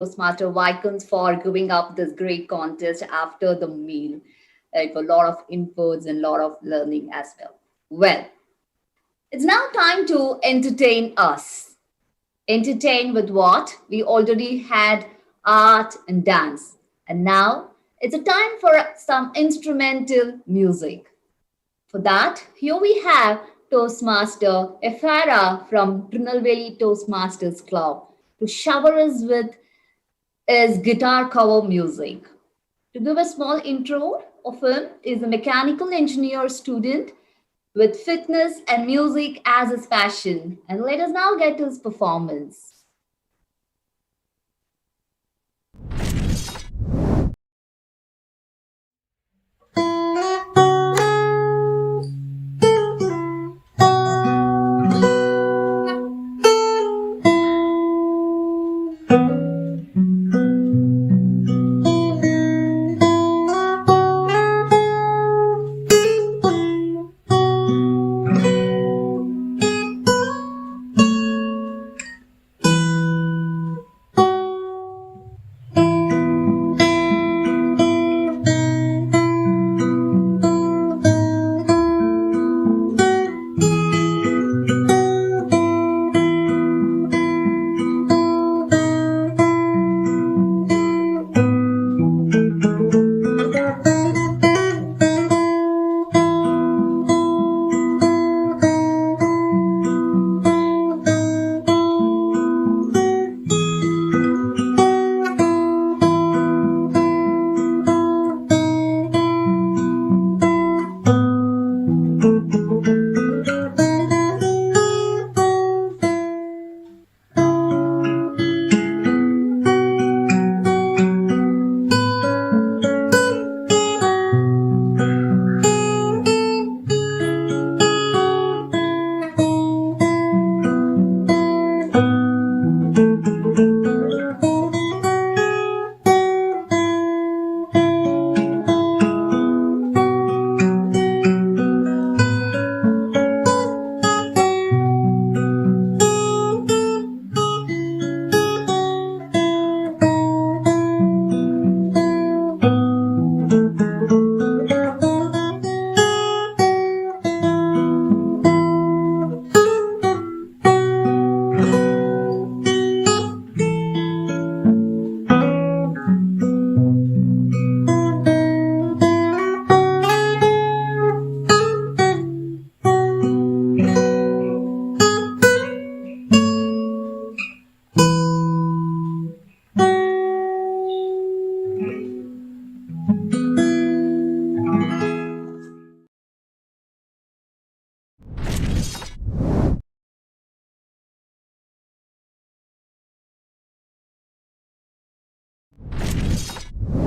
Toastmaster Vikings for giving up this great contest after the meal. Like a lot of inputs and a lot of learning as well. Well, it's now time to entertain us. Entertain with what? We already had art and dance. And now it's a time for some instrumental music. For that, here we have Toastmaster Efara from Trinalveli Toastmasters Club to shower us with his guitar cover music. To give a small intro of him is a mechanical engineer student with fitness and music as his passion. And let us now get to his performance.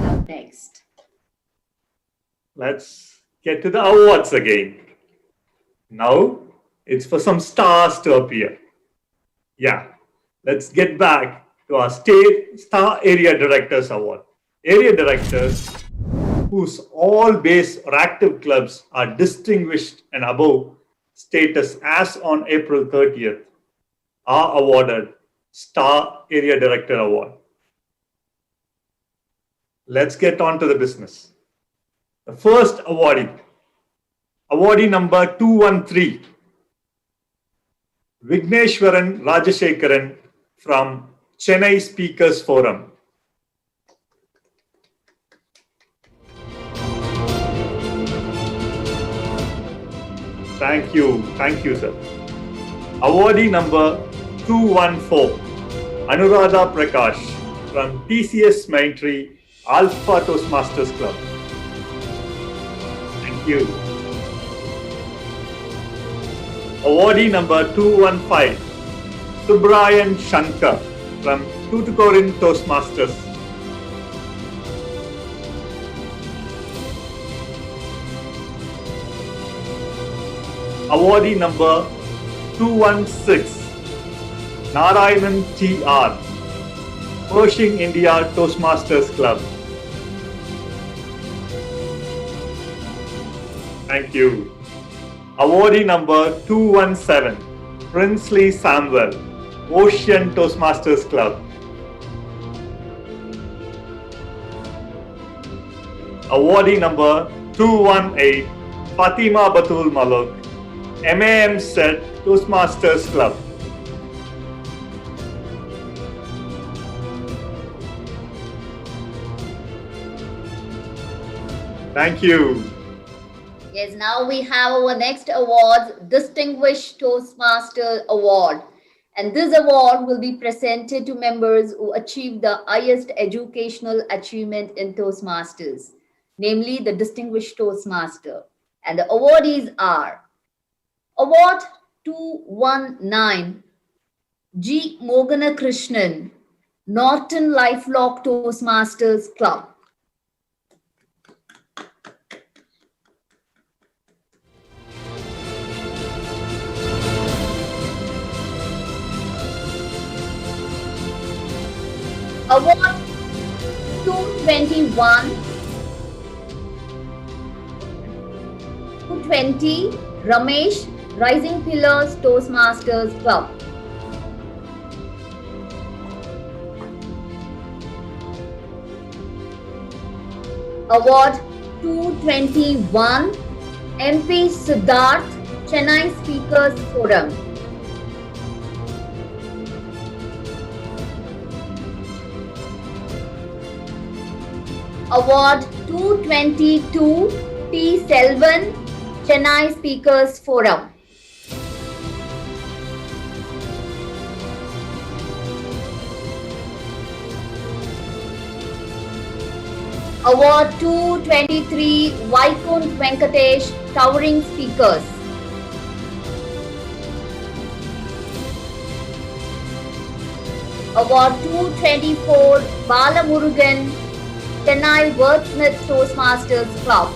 Up next. Let's get to the awards again. Now it's for some stars to appear. Yeah, let's get back to our State Star Area Directors Award. Area directors whose all base or active clubs are distinguished and above status as on April 30th are awarded Star Area Director Award. Let's get on to the business. The first awardee number 213, Vigneshwaran Rajashekaran from Chennai Speakers Forum. Thank you, sir. Awardee number 214, Anuradha Prakash from TCS Mindtree Alpha Toastmasters Club. Thank you. Awardee number 215, Subrayan Shankar from Tuticorin Toastmasters. Awardee number 216, Narayanan T.R., Pershing India Toastmasters Club. Thank you. Awardee number 217, Princely Samuel, Ocean Toastmasters Club. Awardee number 218, Fatima Batul Malok, MAM Set Toastmasters Club. Thank you. Yes, now we have our next award, Distinguished Toastmaster Award. And this award will be presented to members who achieve the highest educational achievement in Toastmasters, namely the Distinguished Toastmaster. And the awardees are Award 219, G. Mogana Krishnan, Norton Lifelock Toastmasters Club. Award 221, 220, Ramesh, Rising Pillars Toastmasters Club. Award 221, MP Siddharth, Chennai Speakers Forum. Award 222, T. Selvan, Chennai Speakers Forum. Award 223, Vaikunth Venkatesh, Towering Speakers. Award 224, Balamurugan, Chennai Wordsmith Toastmasters Club.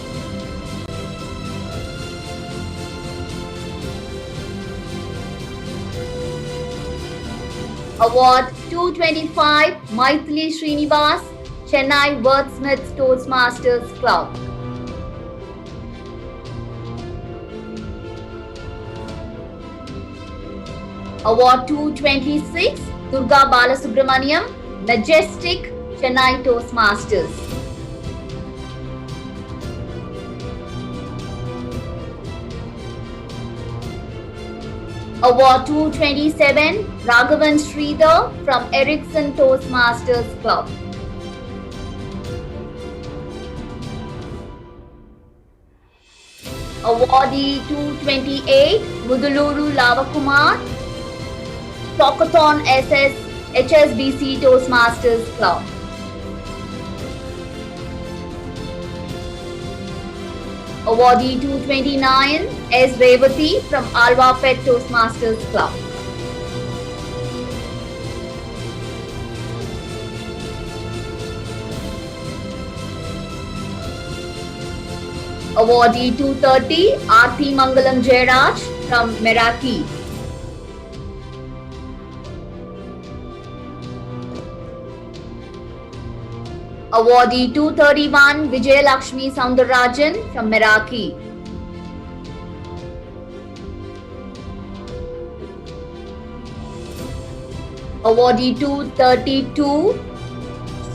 Award 225, Maithili Srinivas, Chennai Wordsmith Toastmasters Club. Award 226, Durga Balasubramaniam, Majestic, Chennai Toastmasters. Award 227, Raghavan Sridhar from Ericsson Toastmasters Club. Awardee 228, Muduluru Lavakumar, Tokathon SS HSBC Toastmasters Club. Awardee 229, S. Revati from Alvapet Toastmasters Club. Awardee 230, Aarti Mangalam Jairaj from Meraki. Awardee 231, Vijay Lakshmi Soundarajan from Meraki. Awardee 232,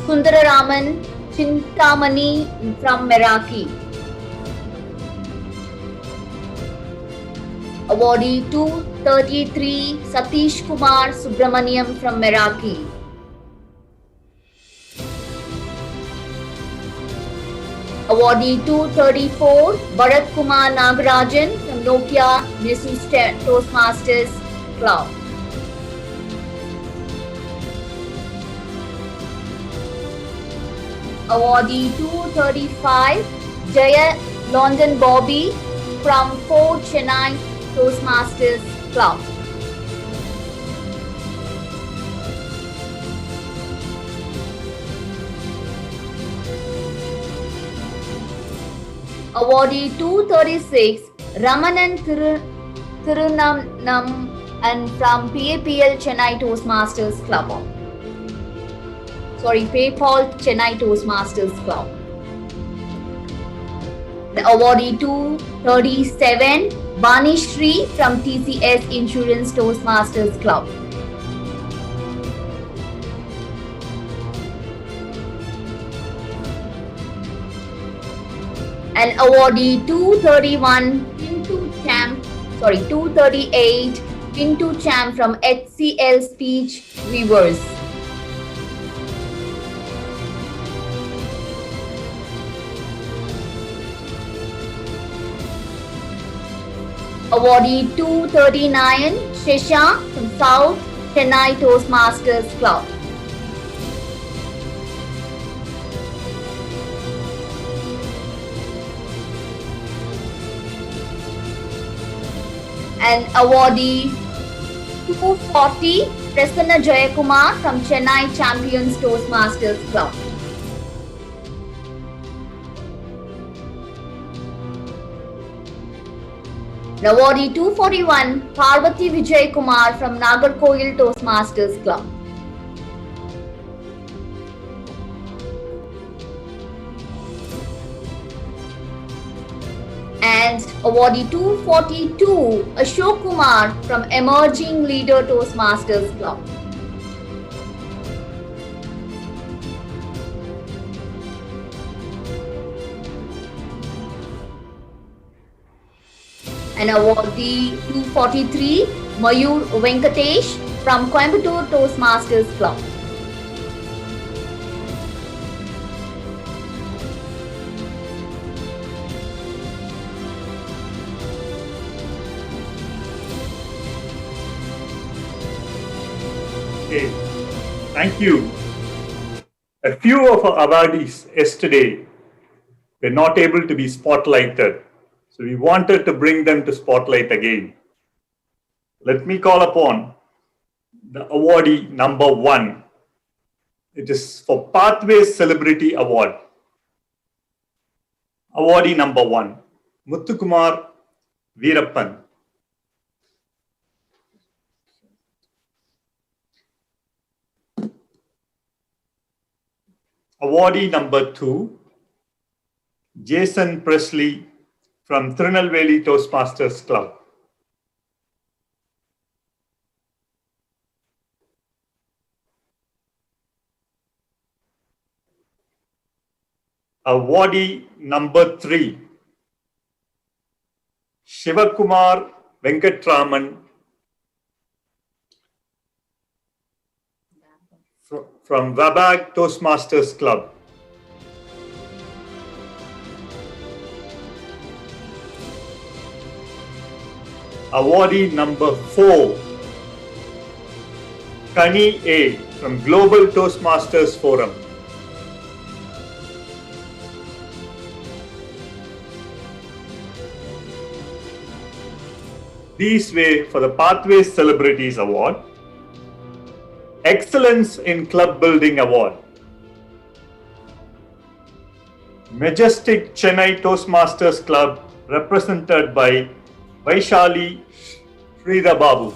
Sundararaman Chintamani from Meraki. Awardee 233, Satish Kumar Subramaniam from Meraki. Awardee 234, Bharat Kumar Nagarajan from Nokia Missus Toastmasters Club. Awardee 235, Jaya London Bobby from Fort Chennai Toastmasters Club. Awardee 236, Ramanan Thirunam and from PAPL Chennai Toastmasters Club. PayPal Chennai Toastmasters Club. The awardee 237, Bani Shri from TCS Insurance Toastmasters Club. And awardee 231 Pinto Champ, 238 Pinto Champ from HCL Speech Weavers. Awardee 239 Shesha from South Chennai Toastmasters Club. And awardee 240 Prasanna Jayakumar from Chennai Champions Toastmasters Club. Awardee 241 Parvati Vijay Kumar from Nagarkoil Toastmasters Club. And awardee 242 Ashok Kumar from Emerging Leader Toastmasters Club. And awardee 243 Mayur Venkatesh from Coimbatore Toastmasters Club. Okay, thank you. A few of our awardees yesterday were not able to be spotlighted, so we wanted to bring them to spotlight again. Let me call upon the awardee number 1. It is for Pathways Celebrity Award. Awardee number 1, Muthukumar Veerappan. Awardee number 2, Jason Presley from Tirunelveli Toastmasters Club. Awardee number 3, Shivakumar Venkatraman from Wabag Toastmasters Club. Awardee number 4, Kani A from Global Toastmasters Forum. These were for the Pathways Celebrities Award, Excellence in Club Building Award, Majestic Chennai Toastmasters Club represented by Vaishali Sridhar Babu.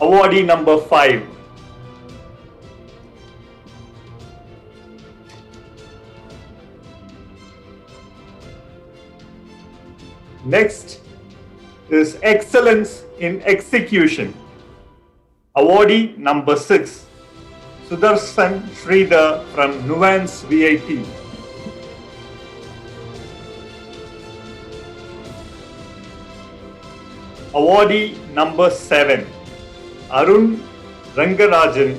Awardee number 5, next is Excellence in Execution. Awardee number 6, Sudarshan Sridhar from Nuance VIT. Awardee number 7, Arun Rangarajan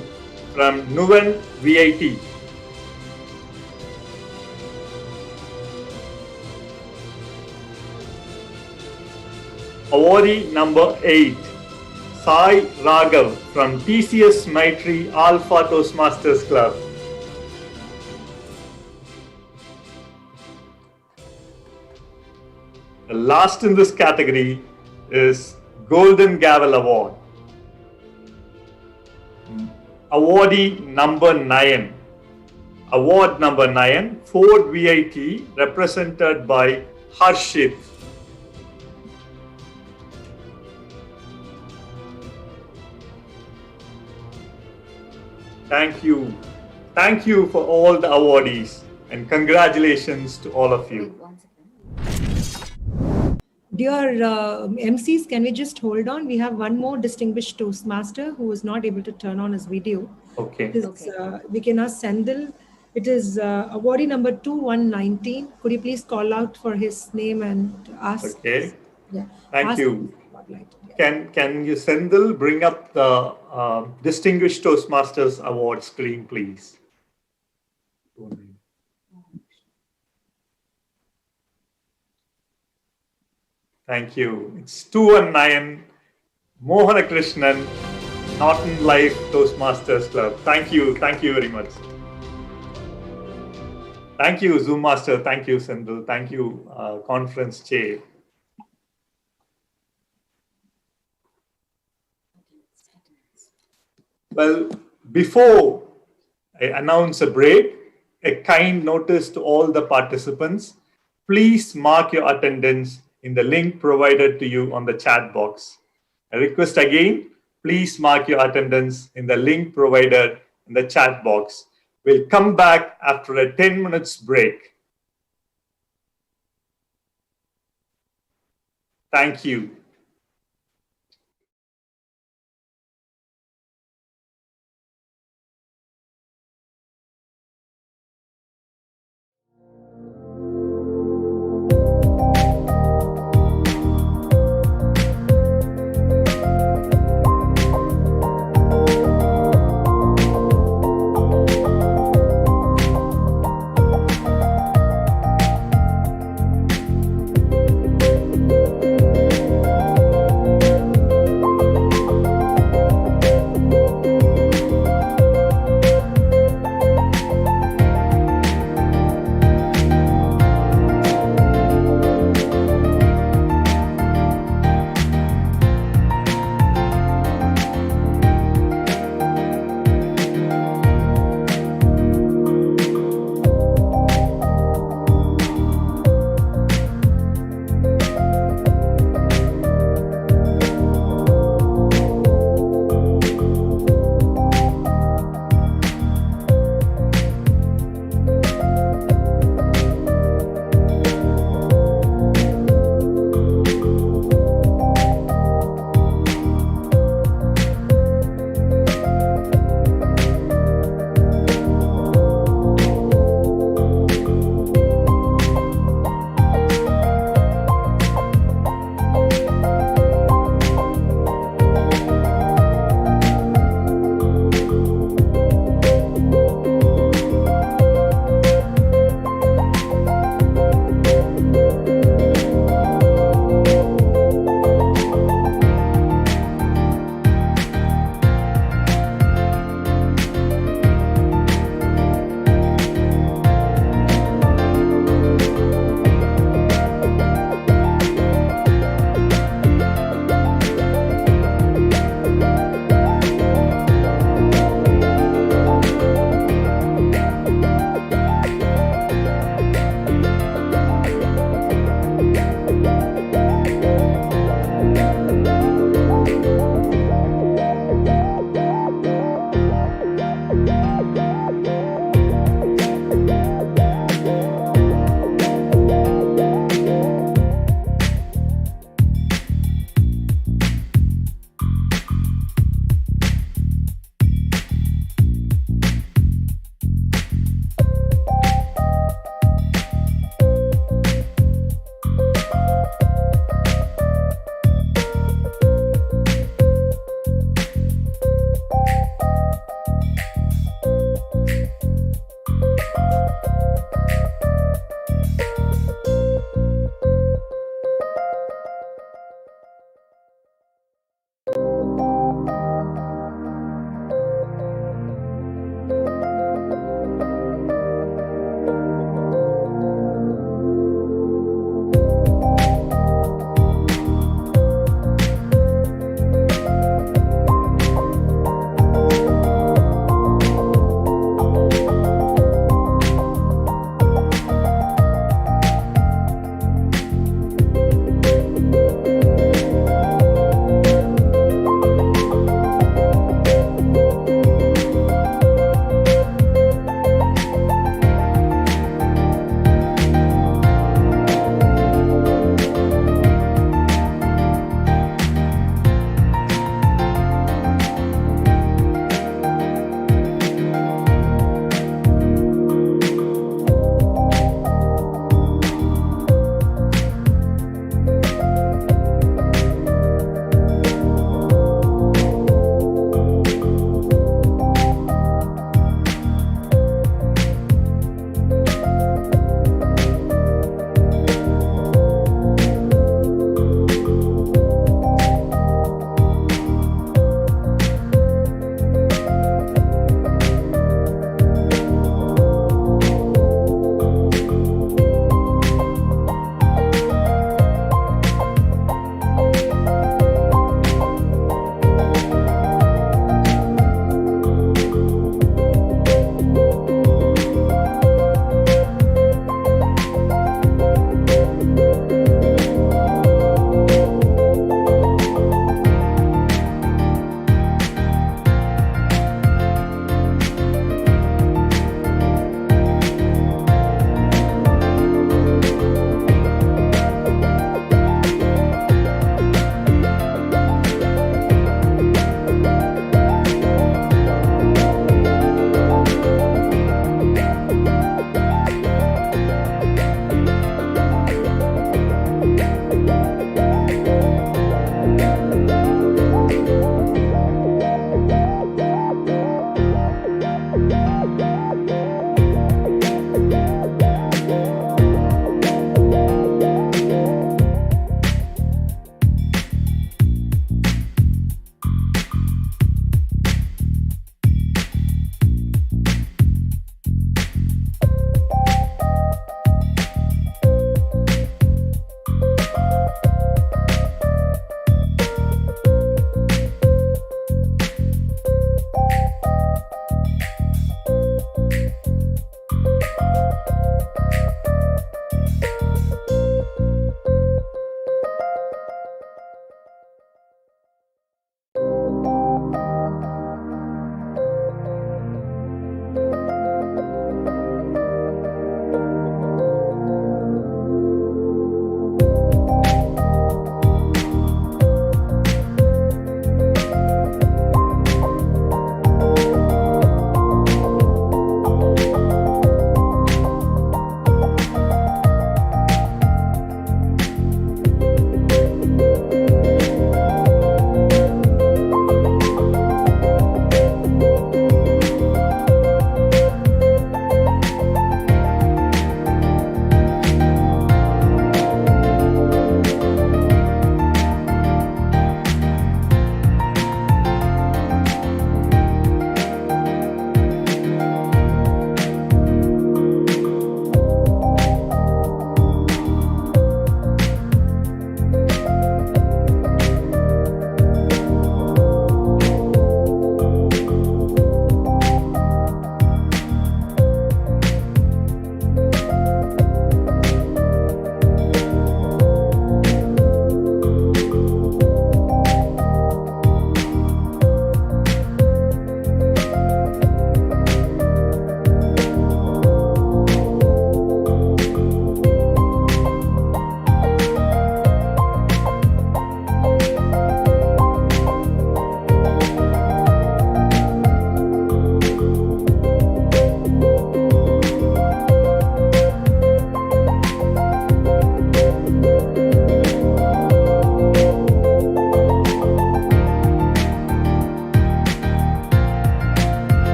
from Nuvan VIT. Awardee number 8, Sai Raghav from TCS Maitri Alpha Toastmasters Club. The last in this category is Golden Gavel Award. Awardee number 9, award number 9, Ford VIT represented by Harshit. Thank you. Thank you for all the awardees and congratulations to all of you. Dear MCs, can we just hold on? We have one more distinguished Toastmaster who was not able to turn on his video. Okay. We can ask Sendil It is awardee number 2119. Could you please call out for his name and ask? Okay. Yeah. Thank ask you. Spotlight. Yeah. Can you, Sendil, bring up the Distinguished Toastmasters Award screen, please? Thank you. It's 219 Mohana Krishnan, Norton Life Toastmasters Club. Thank you. Thank you very much. Thank you, Zoom Master. Thank you, Sendil. Thank you, Conference Chair. Well, before I announce a break, a kind notice to all the participants. Please mark your attendance in the link provided to you on the chat box. A request again, please mark your attendance in the link provided in the chat box. We'll come back after a 10 minutes break. Thank you.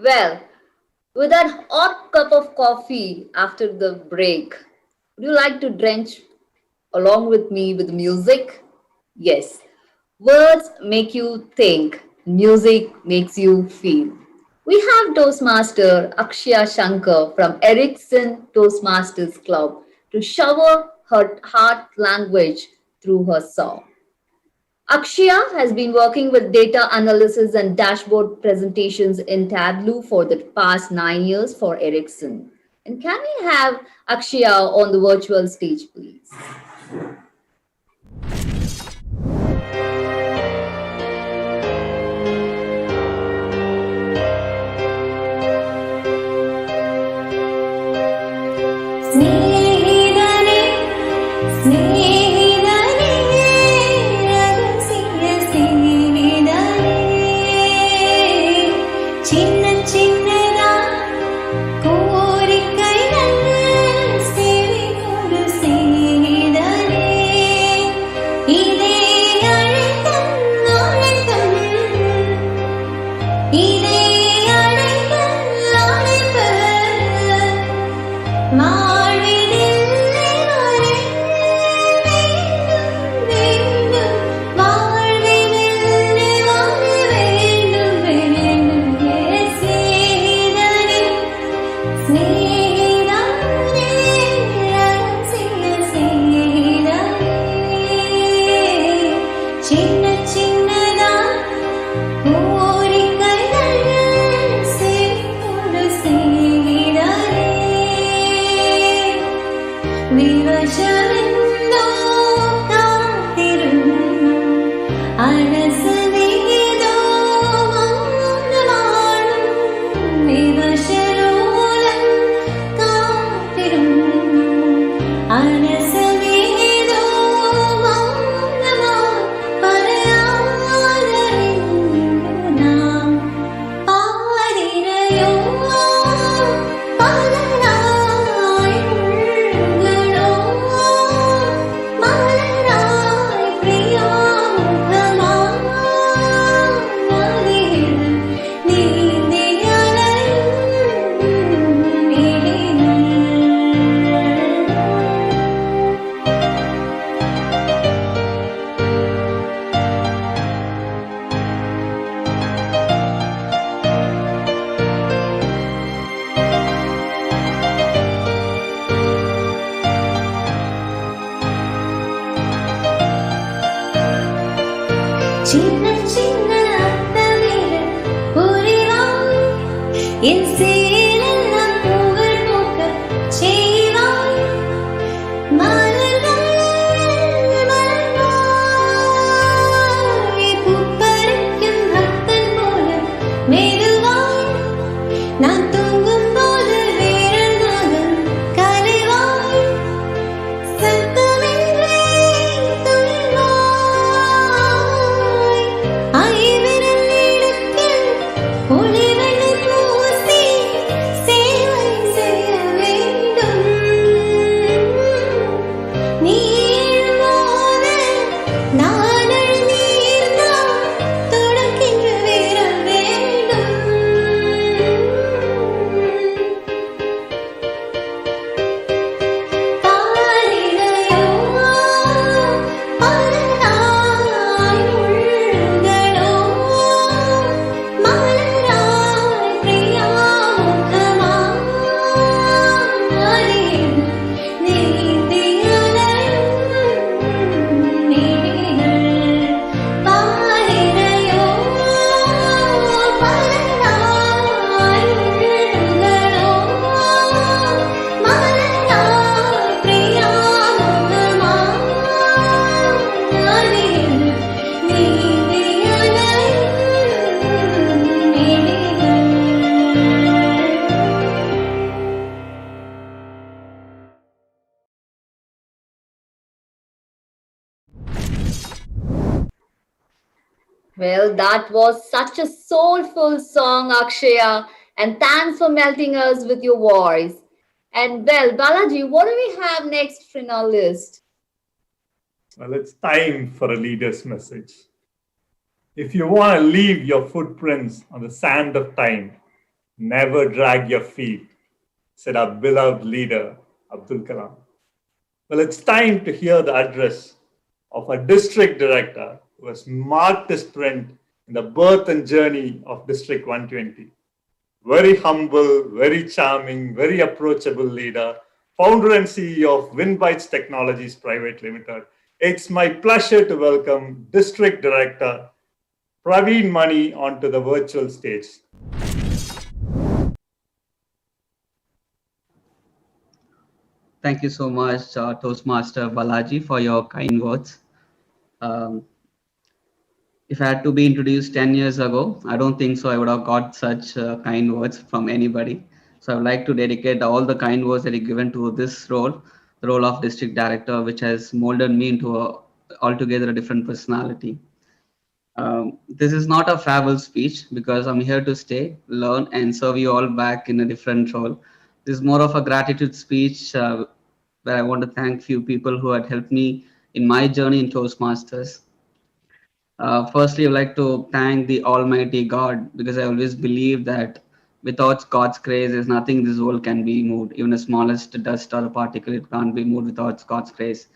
Well, with that hot cup of coffee after the break, would you like to drench along with me with music? Yes, words make you think, music makes you feel. We have Toastmaster Akshaya Shankar from Ericsson Toastmasters Club to shower her heart language through her song. Akshaya has been working with data analysis and dashboard presentations in Tableau for the past 9 years for Ericsson. And can we have Akshaya on the virtual stage, please? സ്നേഹിതനേ സ്നേഹിതനേ രഹസ്യ സ്നേഹിതനേ ചിന്ന ചിന്നതാ കോരിക്കൈകൾ സ്നേഹിക്കൊരു സ്നേഹിതനേ ഇതേ അழைത്തം അழைത്തം ഇതേ അழைത്തം അழைപ്പ് ചിന്ന ചിന്നതാ കോരിക്കൈകൾ സ്നേഹിക്കൊരു സ്നേഹിതനേ വിവശമെന്തോ കാത്തിരുന്നു അനസമേതോ മൗനമാണു വിവശലോലം കാത്തിരുന്നു അനസമേതോ മൗനമാ പറയാതറിഞ്ഞു നാം പാതിരയോ പകലായി ഉൾകളോ മലരായി പ്രിയാമുഖമാതിൽ നീന്തിയലയും മിഴികൾ சின்ன சின்ன அத்தமிழ் புரிவாய் என் சேலெல்லாம் புகழ் போக்க செய்வாய் மலர்கள் மலர்வாய் பூப்பறிக்கும் பக்தன் போல மெதுவாய் நான் தூங்கும் போது வீரனாக கலைவாய் சத்தமின்றி துள்வாய் ஐவிரல் இடுக்கில் ஒளிவெள்ளி பூசி சேவை செய்ய வேண்டும் நீர் போல நான் அழுநீர்தான் தொடக்கின்ற வீரம் வேண்டும் பாரிடையோ பலராய் உள்களோ மலராய் பிரியாமுகமாதில் நீந்தியலயும் மிழிகள் பாரிடையோ பலராய் உள்களோ மலராய் பிரியாமுகமாதில் நீந்தியலயும் மிழிகள். Well, that was such a soulful song, Akshaya, and thanks for melting us with your voice. And well, Balaji, what do we have next in our list? Well, it's time for a leader's message. If you want to leave your footprints on the sand of time, Never drag your feet, said our beloved leader, Abdul Kalam. Well, it's time to hear the address of a district director who has marked the sprint in the birth and journey of District 120. Very humble, very charming, very approachable leader, founder and CEO of Winbites Technologies Private Limited. It's my pleasure to welcome District Director Praveen Mani onto the virtual stage. Thank you so much, Toastmaster Balaji, for your kind words. Um, if I had to be introduced 10 years ago, I don't think so I would have got such kind words from anybody. So I would like to dedicate all the kind words that are given to this role, the role of district director, which has molded me into a altogether a different personality. This is not a farewell speech because I'm here to stay, learn, and serve you all back in a different role. This is more of a gratitude speech where I want to thank few people who had helped me in my journey in Toastmasters. Firstly, I'd like to thank the Almighty God because I always believe that without God's grace, there's nothing in this world can be moved. Even the smallest dust or a particle, it can't be moved without God's grace.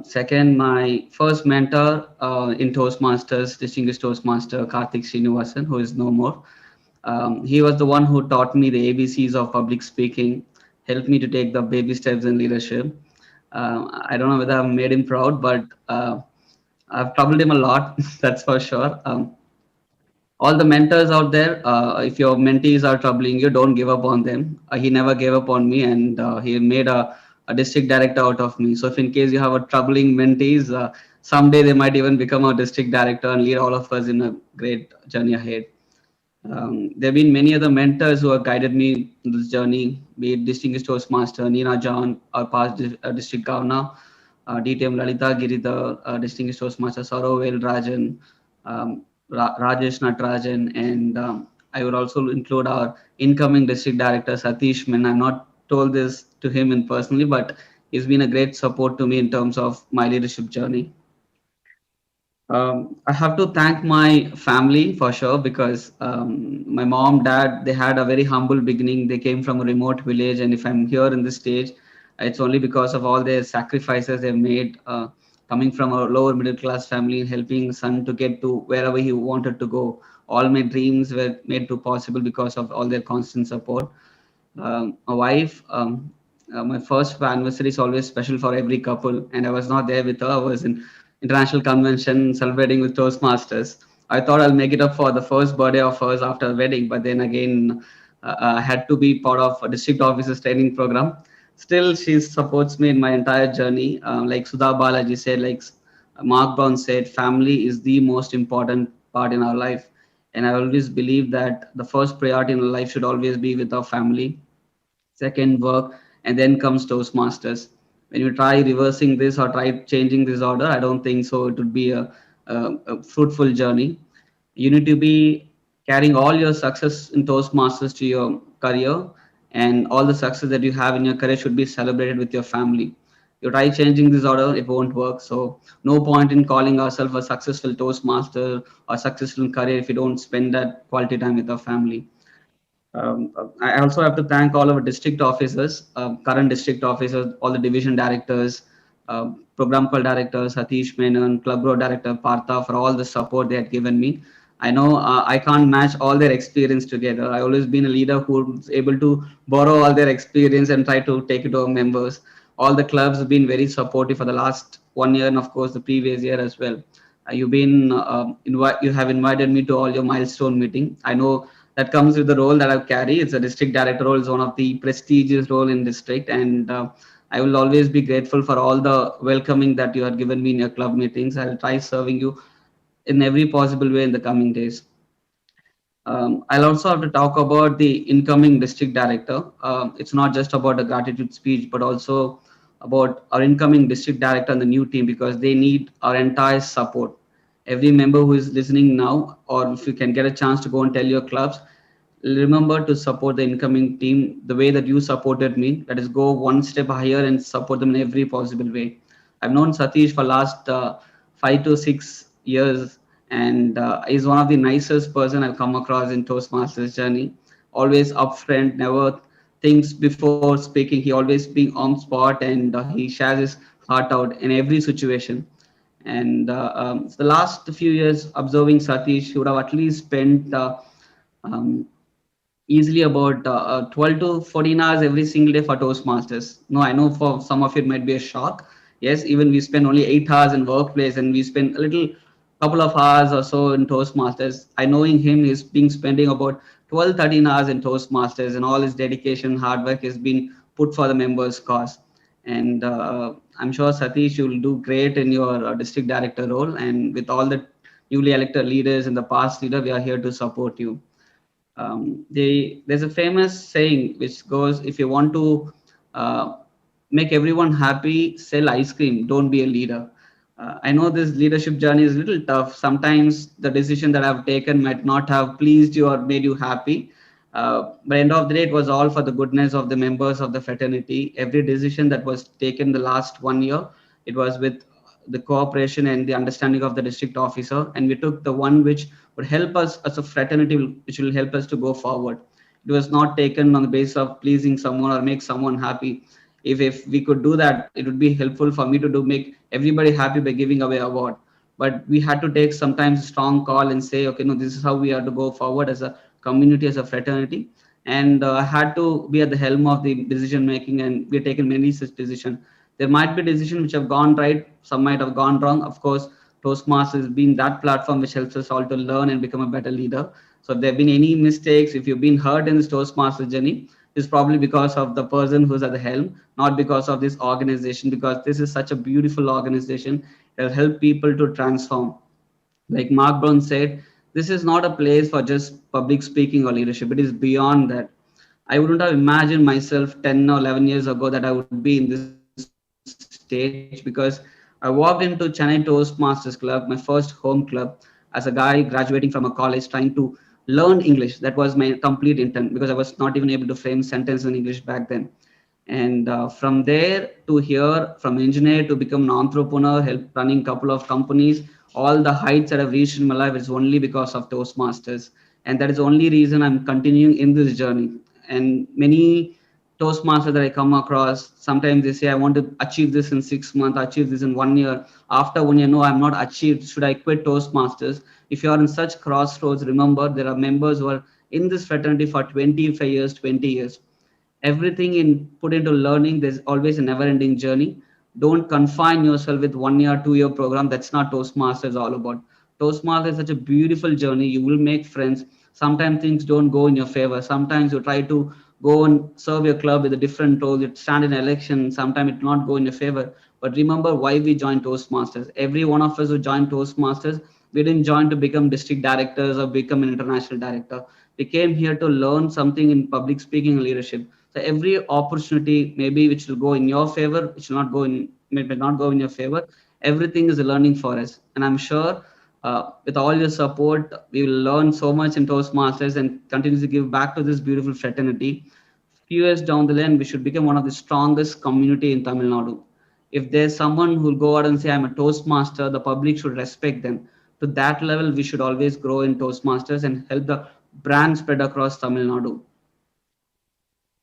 Second, my first mentor in Toastmasters, distinguished Toastmaster Karthik Srinivasan, who is no more. He was the one who taught me the ABCs of public speaking, helped me to take the baby steps in leadership. I don't know whether I've made him proud, but I've troubled him a lot, that's for sure. All the mentors out there, if your mentees are troubling you, don't give up on them. He never gave up on me, and he made a district director out of me. So if in case you have a troubling mentees, someday they might even become a district director and lead all of us in a great journey ahead. There have been many other mentors who have guided me in this journey, be it Distinguished Toastmaster Neena John, our past district governor, DTM Lalita Giridhar, Distinguished Toastmaster Sarovel Rajan, Rajesh Natarajan, and I would also include our incoming district director Satish Min. I'm not told this to him in personally, but he's been a great support to me in terms of my leadership journey. I have to thank my family for sure because my mom, dad, they had a very humble beginning. They came from a remote village, and if I'm here in this stage, it's only because of all their sacrifices they've made, coming from a lower middle class family and helping son to get to wherever he wanted to go. All my dreams were made to possible because of all their constant support. My wife, my first anniversary is always special for every couple, and I was not there with her. I was in international convention celebrating with Toastmasters. I thought I'll make it up for the first birthday of hers after the wedding, but then again, I had to be part of a district officer's training program. Still, she supports me in my entire journey. Like Sudha Balaji said, like Mark Brown said, family is the most important part in our life. And I always believe that the first priority in life should always be with our family, second work, and then comes Toastmasters. When you try reversing this or try changing this order, I don't think so. It would be a fruitful journey. You need to be carrying all your success in Toastmasters to your career, and all the success that you have in your career should be celebrated with your family. You try changing this order, it won't work. So, no point in calling ourselves a successful Toastmaster or successful career if you don't spend that quality time with our family. I also have to thank all our district officers, current district officers, all the division directors, program call director Satish Menon, club road director Partha for all the support they had given me. I know I can't match all their experience together. I always been a leader who's able to borrow all their experience and try to take it to our members. All the clubs have been very supportive for the last 1 year and of course the previous year as well. You have invited me to all your milestone meeting. I know that comes with the role that I carry. It's a district director role. It's one of the prestigious role in district, and I will always be grateful for all the welcoming that you have given me in your club meetings. I'll try serving you in every possible way in the coming days. I'll also have to talk about the incoming district director. It's not just about a gratitude speech, but also about our incoming district director and the new team because they need our entire support. Every member who is listening now, or if you can get a chance to go and tell your clubs, remember to support the incoming team the way that you supported me. That is, go one step higher and support them in every possible way. I've known Satish for last 5 to 6 years, and he's one of the nicest person I've come across in Toastmasters journey. always upfront, never thinks before speaking. He always being on spot, and he shares his heart out in every situation. And the last few years observing Satish, he would have at least spent um, easily about 12 to 14 hours every single day for Toastmasters. No, I know for some of it might be a shock. Yes, even we spend only 8 hours in workplace, and we spend a little couple of hours or so in Toastmasters. I knowing him, he's been spending about 12, 13 hours in Toastmasters, and all his dedication, hard work has been put for the members' cause. And I'm sure Satish, you'll do great in your district director role. And with all the newly elected leaders and the past leader, we are here to support you. There's a famous saying which goes, if you want to uh, make everyone happy, sell ice cream, don't be a leader. I know this leadership journey is a little tough. Sometimes the decision that I've taken might not have pleased you or made you happy. But end of the day, it was all for the goodness of the members of the fraternity. Every decision that was taken the last 1 year, it was with the cooperation and the understanding of the district officer, and we took the one which would help us as a fraternity, which will help us to go forward. It was not taken on the basis of pleasing someone or make someone happy. If we could do that, it would be helpful for me to do make everybody happy by giving away award. But we had to take sometimes a strong call and say, okay, no, this is how we have to go forward as a community, as a fraternity. And I had to be at the helm of the decision making, and we have taken many such decisions. There might be decisions which have gone right, some might have gone wrong. Of course, Toastmasters has been that platform which helps us all to learn and become a better leader. So if there have been any mistakes, if you've been hurt in this Toastmaster journey, it's probably because of the person who's at the helm, not because of this organization, because this is such a beautiful organization. It'll help people to transform. Like Mark Brown said, this is not a place for just public speaking or leadership. It is beyond that. I wouldn't have imagined myself 10 or 11 years ago that I would be in this stage, because I walked into Chennai Toastmasters Club, my first home club, as a guy graduating from a college trying to learn English. That was my complete intent, because I was not even able to frame sentences in English back then. And from there to here, from engineer to become an entrepreneur, help running a couple of companies, all the heights that I've reached in my life is only because of Toastmasters. And that is the only reason I'm continuing in this journey. And many Toastmasters that I come across, sometimes they say, I want to achieve this in 6 months, achieve this in 1 year. After 1 year, no, I'm not achieved. Should I quit Toastmasters? If you are in such crossroads, remember there are members who are in this fraternity for 25 years, 20 years. Everything in put into learning, there's always a never ending journey. Don't confine yourself with 1 year, 2 year program. That's not Toastmasters all about. Toastmasters is such a beautiful journey. You will make friends. Sometimes things don't go in your favor. Sometimes you try to go and serve your club with a different role. You stand in an election. Sometimes it not go in your favor. But remember why we joined Toastmasters. Every one of us who joined Toastmasters, we didn't join to become district directors or become an international director. We came here to learn something in public speaking and leadership. So every opportunity, maybe which will go in your favor, which will not go in, may not go in your favor. Everything is a learning for us, and I'm sure with all your support, we will learn so much in Toastmasters and continue to give back to this beautiful fraternity. Few years down the line, we should become one of the strongest community in Tamil Nadu. If there's someone who will go out and say, I'm a Toastmaster, the public should respect them. To that level, we should always grow in Toastmasters and help the brand spread across Tamil Nadu.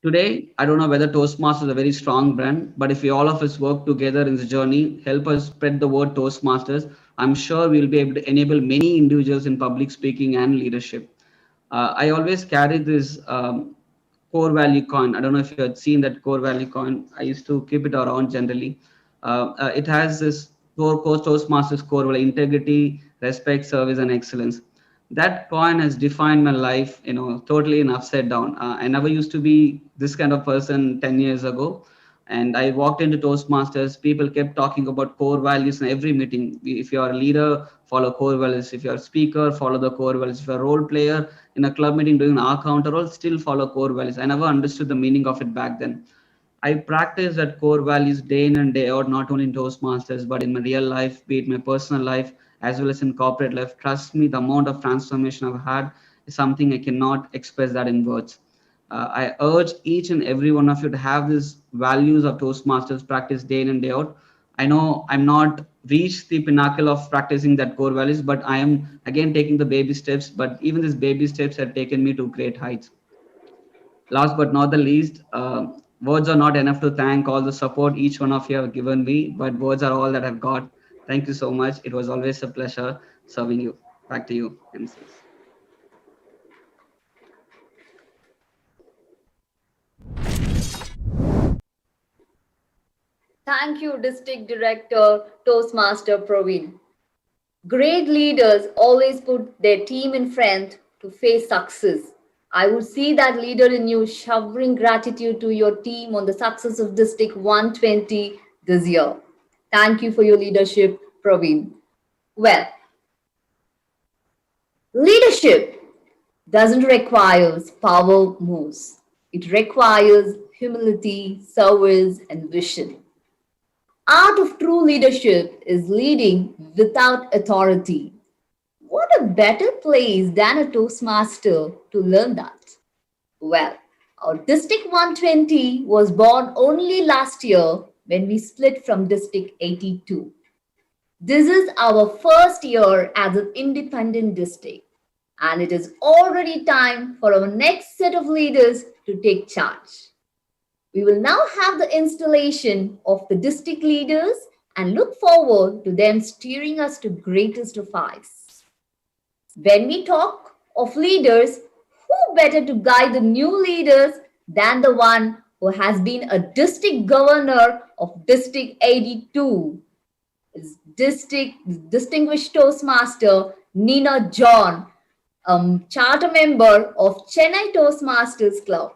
Today, I don't know whether Toastmasters is a very strong brand, but if we all of us work together in this journey, help us spread the word Toastmasters, I'm sure we'll be able to enable many individuals in public speaking and leadership. I always carry this core value coin. I don't know if you had seen that core value coin. I used to keep it around generally. It has this core Toastmasters core value: integrity, respect, service, and excellence. That coin has defined my life, totally in upside down. I never used to be this kind of person 10 years ago. And I walked into Toastmasters, people kept talking about core values in every meeting. If you're a leader, follow core values. If you're a speaker, follow the core values. If you're a role player in a club meeting doing an R-counter role, still follow core values. I never understood the meaning of it back then. I practice that core values day in and day out, not only in Toastmasters, but in my real life, be it my personal life, as well as in corporate life. Trust me, the amount of transformation I've had is something I cannot express that in words. I urge each and every one of you to have these values of Toastmasters practice day in and day out. I know I'm not reached the pinnacle of practicing that core values, but I am again taking the baby steps. But even these baby steps have taken me to great heights. Last but not the least, words are not enough to thank all the support each one of you have given me, but words are all that I've got. Thank you so much. It was always a pleasure serving you. Back to you, MCs. Thank you, District Director, Toastmaster Praveen. Great leaders always put their team in front to face success. I would see that leader in you showering gratitude to your team on the success of District 120 this year. Thank you for your leadership, Praveen. Well, leadership doesn't require power moves. It requires humility, service, and vision. Art of true leadership is leading without authority. What a better place than a Toastmaster to learn that? Well, our District 120 was born only last year when we split from District 82. This is our first year as an independent district, and it is already time for our next set of leaders to take charge. We will now have the installation of the district leaders and look forward to them steering us to greatest of heights. When we talk of leaders, who better to guide the new leaders than the one who has been a district governor of District 82? Is distinguished Toastmaster Nina John, charter member of Chennai Toastmasters Club,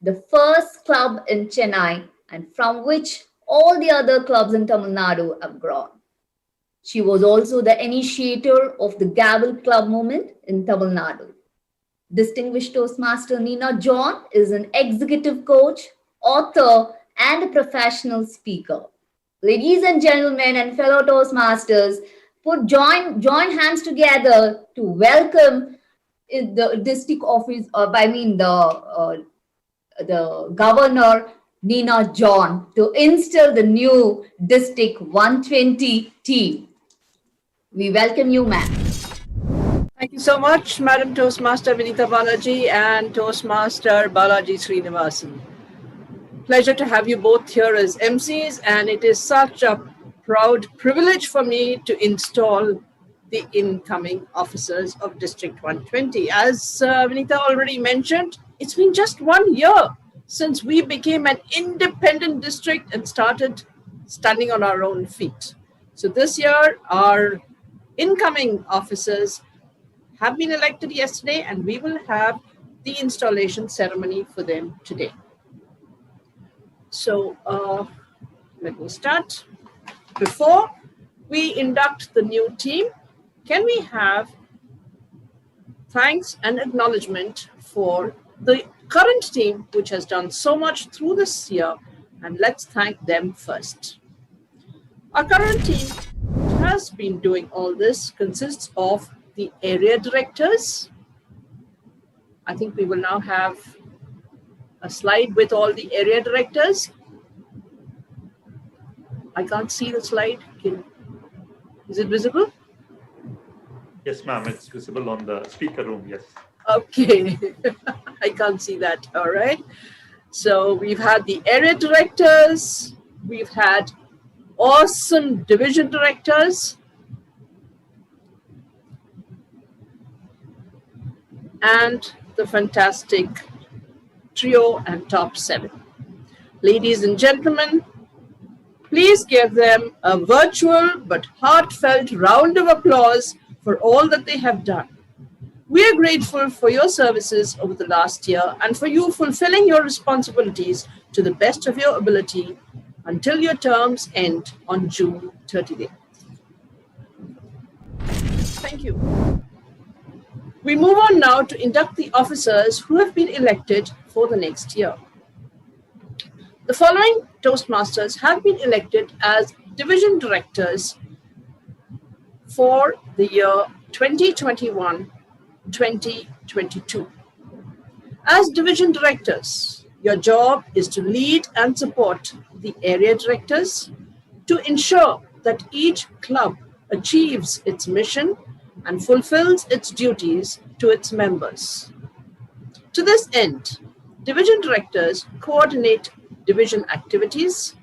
the first club in Chennai and from which all the other clubs in Tamil Nadu have grown. She was also the initiator of the Gavel Club movement in Tamil Nadu. Distinguished Toastmaster Nina John is an executive coach, author, and a professional speaker. Ladies and gentlemen and fellow Toastmasters, join hands together to welcome the district office, the governor Nina John to install the new District 120 team. We welcome you, ma'am. Thank you so much, Madam Toastmaster Vinita Balaji and Toastmaster Balaji Srinivasan. Pleasure to have you both here as MCs, and it is such a proud privilege for me to install the incoming officers of District 120. As Vinita already mentioned, it's been just 1 year since we became an independent district and started standing on our own feet. So this year, our incoming officers have been elected yesterday, and we will have the installation ceremony for them today. So let me start. Before we induct the new team, can we have thanks and acknowledgement for the current team, which has done so much through this year, and let's thank them first. Our current team, which has been doing all this, consists of the area directors. I think we will now have a slide with all the area directors. I can't see the slide. Is it visible? Yes, ma'am. It's visible on the speaker room. Yes. Okay. I can't see that. All right. So we've had the area directors. We've had awesome division directors. And the fantastic trio and top 7. Ladies and gentlemen, please give them a virtual but heartfelt round of applause for all that they have done. We are grateful for your services over the last year and for you fulfilling your responsibilities to the best of your ability until your terms end on June 30th. Thank you. We move on now to induct the officers who have been elected for the next year. The following Toastmasters have been elected as division directors for the year 2021-2022. As division directors, your job is to lead and support the area directors to ensure that each club achieves its mission and fulfills its duties to its members. To this end, Division directors coordinate division activities,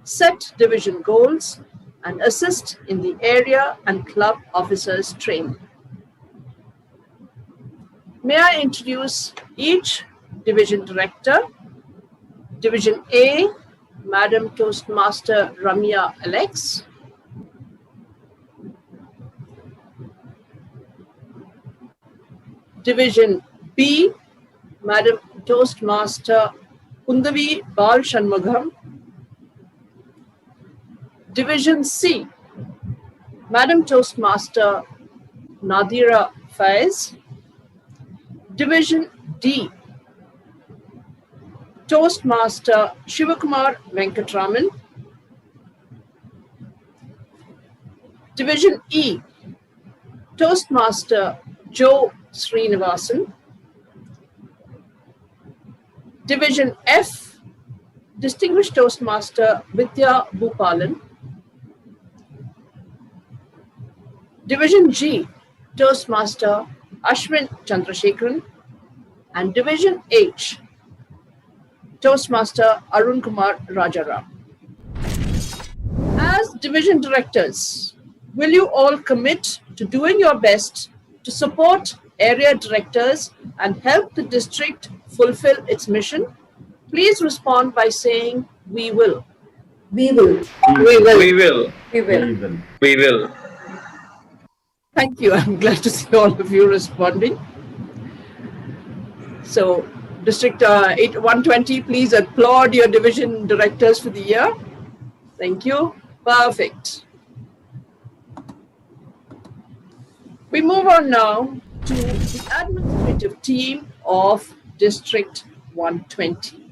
set division goals, and assist in the area and club officers training. May I introduce each division director? Division A, Madam Toastmaster Ramya Alex. Division B, Madam Toastmaster Kundavi Bal Shanmugam. Division C, Madam Toastmaster Nadira Faiz. Division D, Toastmaster Shivakumar Venkatraman. Division E, Toastmaster Joe Srinivasan. Division F, Distinguished Toastmaster Vidya Bhupalan. Division G, Toastmaster Ashwin Chandrasekharan. And Division H, Toastmaster Arun Kumar Rajaram. As division directors, will you all commit to doing your best to support area directors and help the district fulfill its mission? Please respond by saying, "We will." We will. We will. We will. We will. We will. Thank you. I'm glad to see all of you responding. So, District 120, please applaud your division directors for the year. Thank you. Perfect. We move on now to the administrative team of District 120.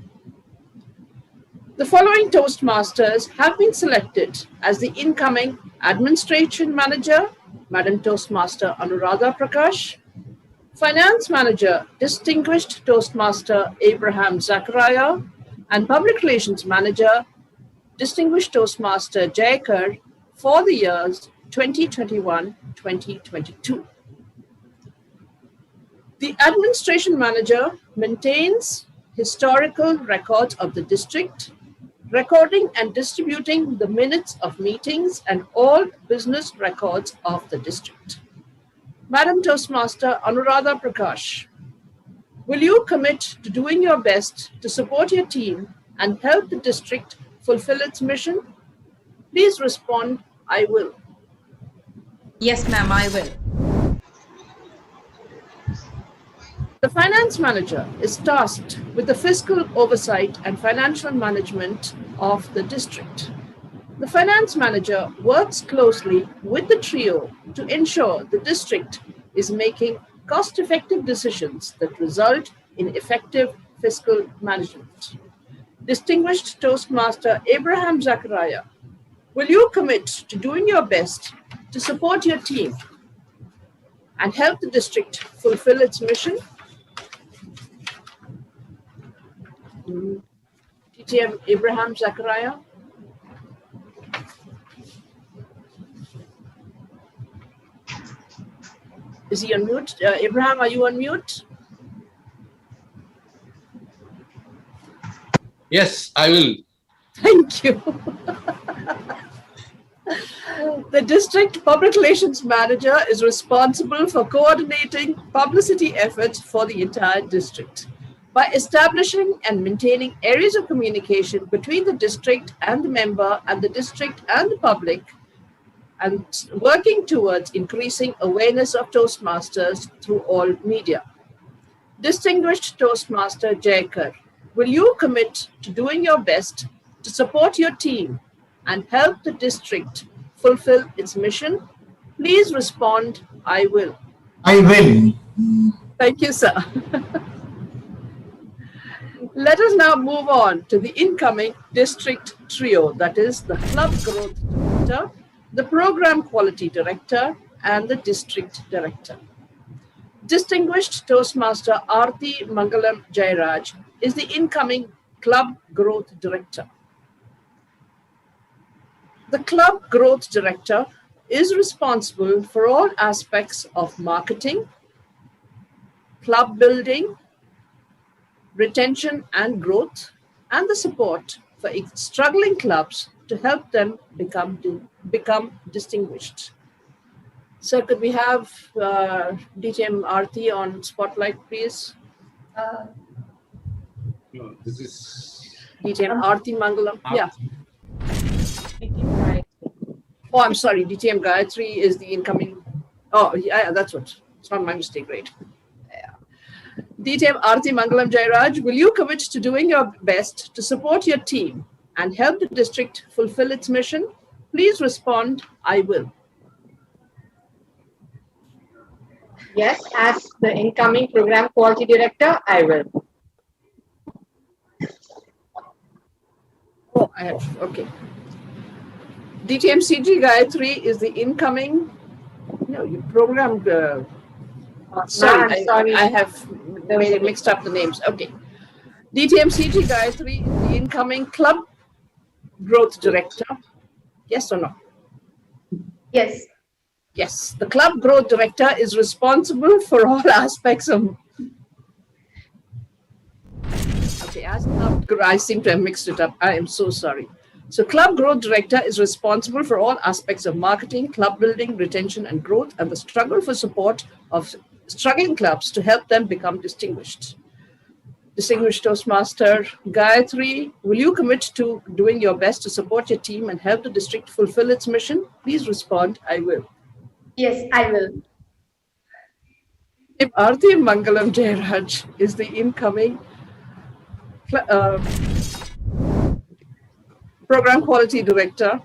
The following Toastmasters have been selected as the incoming Administration Manager, Madam Toastmaster Anuradha Prakash, Finance Manager, Distinguished Toastmaster Abraham Zachariah, and Public Relations Manager, Distinguished Toastmaster Jayakar for the years 2021-2022. The Administration Manager maintains historical records of the district, recording and distributing the minutes of meetings and all business records of the district. Madam Toastmaster Anuradha Prakash, will you commit to doing your best to support your team and help the district fulfill its mission? Please respond, "I will." Yes, ma'am, I will. The Finance Manager is tasked with the fiscal oversight and financial management of the district. The Finance Manager works closely with the trio to ensure the district is making cost-effective decisions that result in effective fiscal management. Distinguished Toastmaster Abraham Zachariah, will you commit to doing your best to support your team and help the district fulfill its mission? TTM Abraham Zachariah. Is he on mute? Abraham, are you on mute? Yes, I will. Thank you. The District Public Relations Manager is responsible for coordinating publicity efforts for the entire district by establishing and maintaining areas of communication between the district and the member and the district and the public, and working towards increasing awareness of Toastmasters through all media. Distinguished Toastmaster Jayakar, will you commit to doing your best to support your team and help the district fulfill its mission? Please respond, "I will." I will. Thank you, sir. Let us now move on to the incoming district trio, that is the Club Growth Director, the Program Quality Director, and the District Director. Distinguished Toastmaster Aarti Mangalam Jairaj is the incoming Club Growth Director. The Club Growth Director is responsible for all aspects of marketing, club building, retention and growth, and the support for struggling clubs to help them become distinguished. Sir, could we have DTM Aarti on spotlight, please? No, this is DTM Aarti Mangalam. Yeah. Oh, I'm sorry. DTM Gayatri is the incoming. Oh, yeah, that's what. It's not my mistake, right? Yeah. DTM Aarti Mangalam Jairaj, will you commit to doing your best to support your team and help the district fulfill its mission? Please respond, I will. Yes, as the incoming program quality director, I will. Oh, I have. Okay. DTM CG Gayatri is the incoming. No, you programmed. Sorry, I'm sorry. I have mixed up the names. Okay. DTM CG Gayatri is the incoming club growth director. Yes or no? Yes. Yes. The club growth director is responsible for all aspects of. Okay, I seem to have mixed it up. I am so sorry. So club growth director is responsible for all aspects of marketing, club building, retention and growth, and the struggle for support of struggling clubs to help them become distinguished. Distinguished Toastmaster Gayatri, will you commit to doing your best to support your team and help the district fulfill its mission? Please respond, I will. Yes, I will. If Aarti Mangalam Jairaj is the incoming Program Quality Director,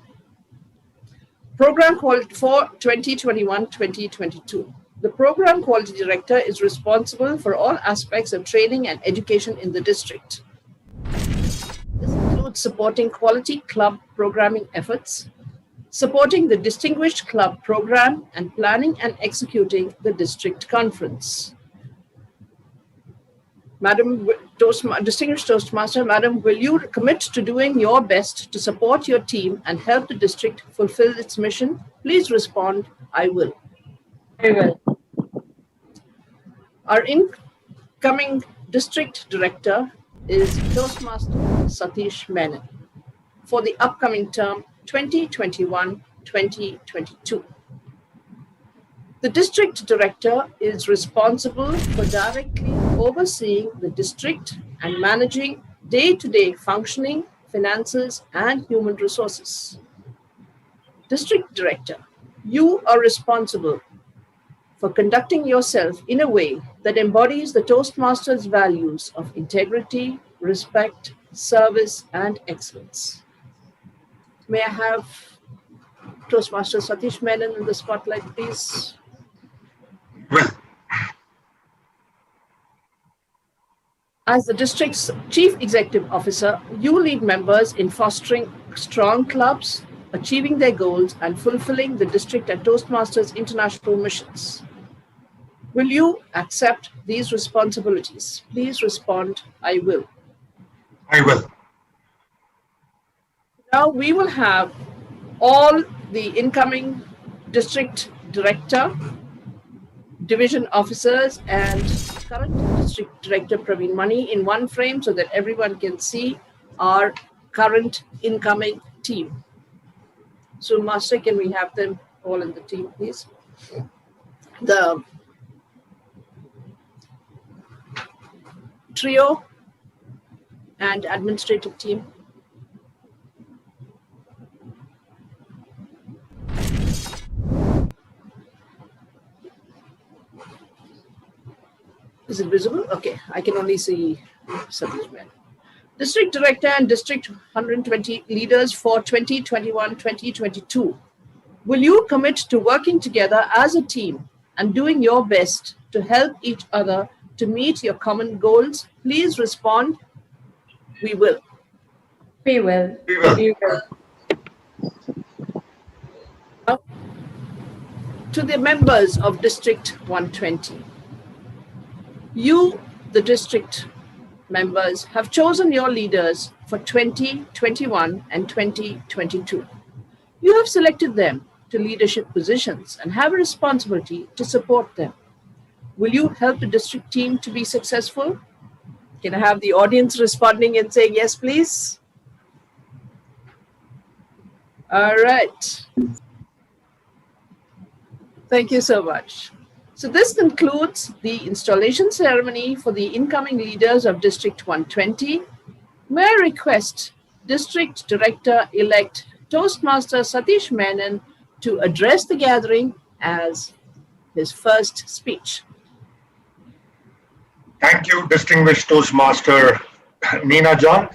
Program Quality for 2021-2022. The Program Quality Director is responsible for all aspects of training and education in the district. This includes supporting quality club programming efforts, supporting the Distinguished Club Program, and planning and executing the district conference. Madam Distinguished Toastmaster, Madam, will you commit to doing your best to support your team and help the district fulfill its mission? Please respond, I will. I will. Our incoming district director is Toastmaster Satish Menon for the upcoming term 2021-2022. The district director is responsible for directly overseeing the district and managing day-to-day functioning, finances, and human resources. District director, you are responsible for conducting yourself in a way that embodies the Toastmasters' values of integrity, respect, service, and excellence. May I have Toastmaster Satish Menon in the spotlight, please? well. As the district's Chief Executive Officer, you lead members in fostering strong clubs, achieving their goals, and fulfilling the district and Toastmasters international missions. Will you accept these responsibilities? Please respond, I will. I will. Now we will have all the incoming district director, division officers, and current district director Praveen Mani in one frame so that everyone can see our current incoming team. So Master, can we have them all in the team, please? The trio and administrative team. Is it visible? Okay, I can only see Satish Menon. District Director and District 120 leaders for 2021-2022. Will you commit to working together as a team and doing your best to help each other to meet your common goals? Please respond, we will. We will. We will. We will. Now, to the members of District 120. You, the district members, have chosen your leaders for 2021 and 2022. You have selected them to leadership positions and have a responsibility to support them. Will you help the district team to be successful? Can I have the audience responding and saying yes, please? All right. Thank you so much. So this concludes the installation ceremony for the incoming leaders of District 120. May I request District Director-elect Toastmaster Satish Menon to address the gathering as his first speech. Thank you, distinguished Toastmaster Neena John.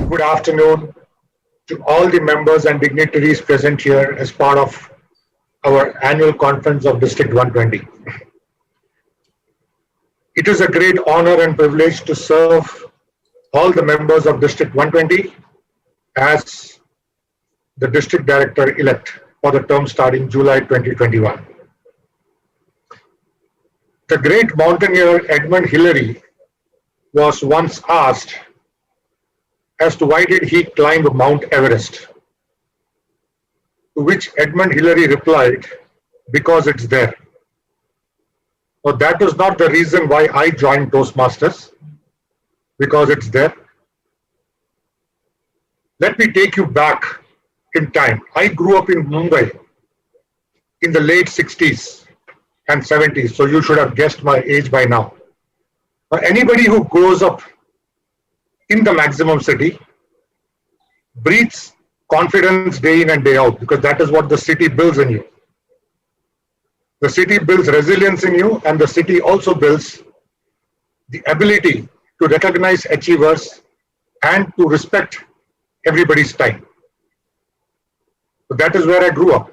Good afternoon to all the members and dignitaries present here as part of our annual conference of District 120. It is a great honor and privilege to serve all the members of District 120 as the District Director-elect for the term starting July 2021. The great mountaineer Edmund Hillary was once asked as to why did he climb Mount Everest, to which Edmund Hillary replied, because it's there. But that was not the reason why I joined Toastmasters, because it's there. Let me take you back in time. I grew up in Mumbai in the late 60s and 70s, so you should have guessed my age by now. But anybody who grows up in the maximum city breathes confidence day in and day out, because that is what the city builds in you. The city builds resilience in you, and the city also builds the ability to recognize achievers and to respect everybody's time. So that is where I grew up.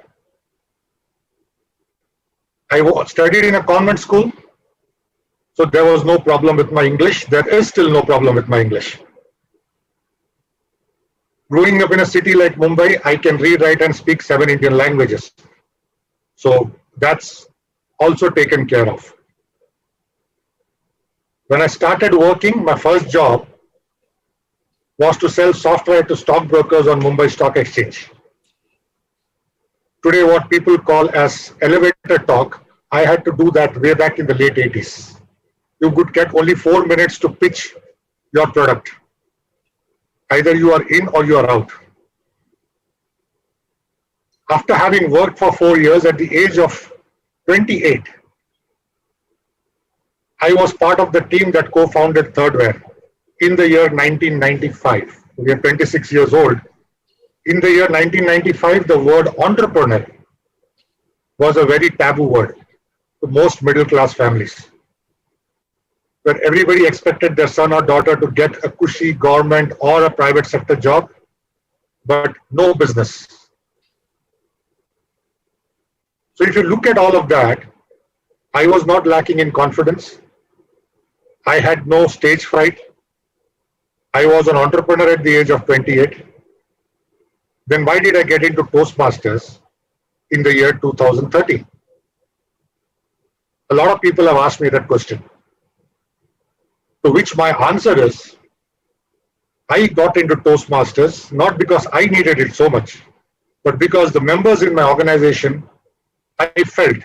I studied in a convent school, so there was no problem with my English. There is still no problem with my English. Growing up in a city like Mumbai, I can read, write, and speak 7 Indian languages. So that's also taken care of. When I started working, my first job was to sell software to stockbrokers on Mumbai Stock Exchange. Today, what people call as elevator talk, I had to do that way back in the late 80s. You could get only 4 minutes to pitch your product. Either you are in or you are out. After having worked for 4 years, at the age of 28, I was part of the team that co-founded Thirdware in the year 1995. We are 26 years old. In the year 1995, the word entrepreneur was a very taboo word to most middle-class families, where everybody expected their son or daughter to get a cushy government or a private sector job, but no business. So if you look at all of that, I was not lacking in confidence. I had no stage fright. I was an entrepreneur at the age of 28. Then why did I get into Toastmasters in the year 2013? A lot of people have asked me that question, to which my answer is, I got into Toastmasters not because I needed it so much, but because the members in my organization I felt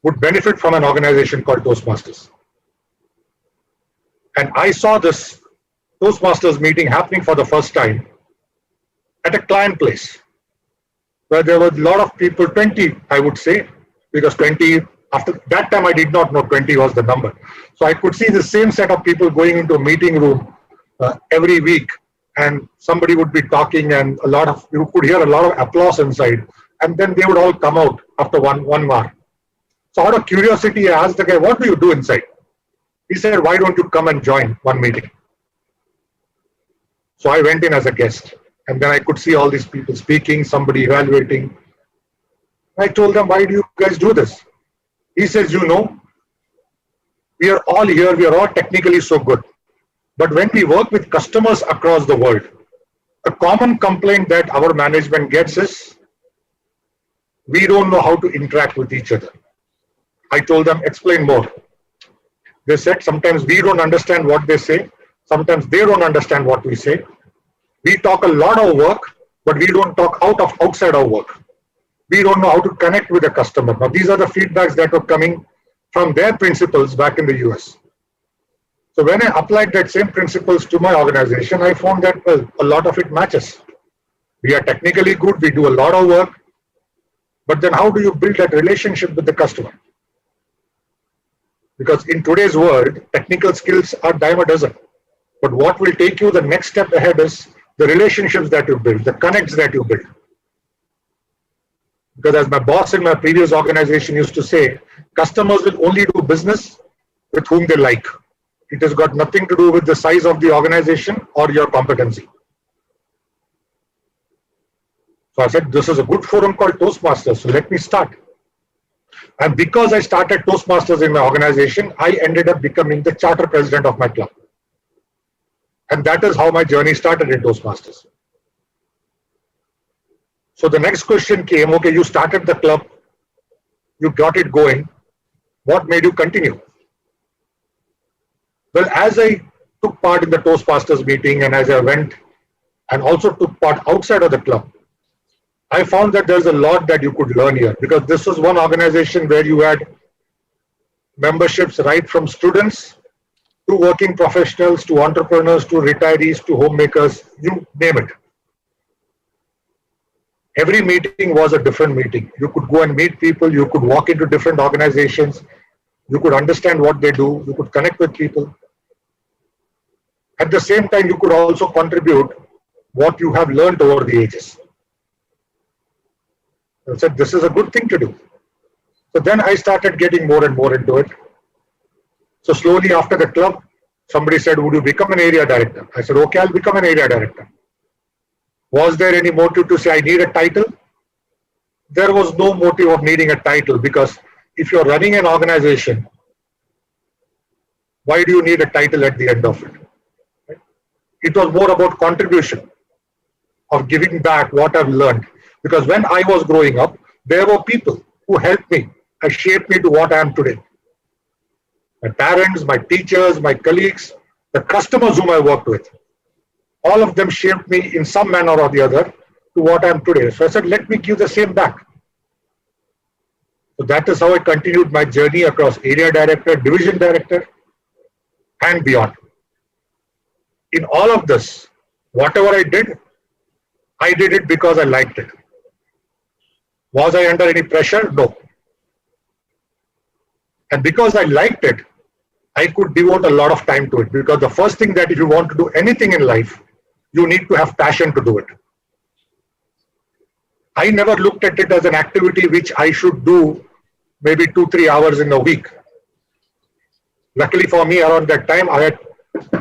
would benefit from an organization called Toastmasters. And I saw this Toastmasters meeting happening for the first time at a client place, where there were a lot of people, 20, I would say, because 20, after that time I did not know 20 was the number. So I could see the same set of people going into a meeting room every week, and somebody would be talking, and you could hear a lot of applause inside, and then they would all come out after one hour. So out of curiosity, I asked the guy, what do you do inside? He said, why don't you come and join one meeting? So I went in as a guest, and then I could see all these people speaking, somebody evaluating. I told them, why do you guys do this? He says, you know, we are all here, we are all technically so good. But when we work with customers across the world, a common complaint that our management gets is, we don't know how to interact with each other. I told them, explain more. They said, sometimes we don't understand what they say. Sometimes they don't understand what we say. We talk a lot of work, but we don't talk outside our work. We don't know how to connect with the customer. Now, these are the feedbacks that were coming from their principals back in the US. So when I applied that same principles to my organization, I found that, well, a lot of it matches. We are technically good, we do a lot of work, but then how do you build that relationship with the customer? Because in today's world, technical skills are dime a dozen. But what will take you the next step ahead is the relationships that you build, the connects that you build. Because as my boss in my previous organization used to say, customers will only do business with whom they like. It has got nothing to do with the size of the organization or your competency. So I said, this is a good forum called Toastmasters, so let me start. And because I started Toastmasters in my organization, I ended up becoming the charter president of my club. And that is how my journey started in Toastmasters. So the next question came, okay, you started the club, you got it going. What made you continue? Well, as I took part in the Toastmasters meeting and as I went and also took part outside of the club, I found that there's a lot that you could learn here, because this was one organization where you had memberships right from students to working professionals, to entrepreneurs, to retirees, to homemakers, you name it. Every meeting was a different meeting. You could go and meet people, you could walk into different organizations, you could understand what they do, you could connect with people. At the same time, you could also contribute what you have learned over the ages. I said, this is a good thing to do. So then I started getting more and more into it. So slowly after the club, somebody said, would you become an area director? I said, okay, I'll become an area director. Was there any motive to say I need a title? There was no motive of needing a title, because if you're running an organization, why do you need a title at the end of it? It was more about contribution, of giving back what I've learned. Because when I was growing up, there were people who helped me and shaped me to what I am today. My parents, my teachers, my colleagues, the customers whom I worked with, all of them shaped me in some manner or the other to what I am today. So I said, let me give the same back. So that is how I continued my journey across area director, division director, and beyond. In all of this, whatever I did it because I liked it. Was I under any pressure? No. And because I liked it, I could devote a lot of time to it, because the first thing that if you want to do anything in life, you need to have passion to do it. I never looked at it as an activity which I should do maybe 2-3 hours in a week. Luckily for me, around that time, I had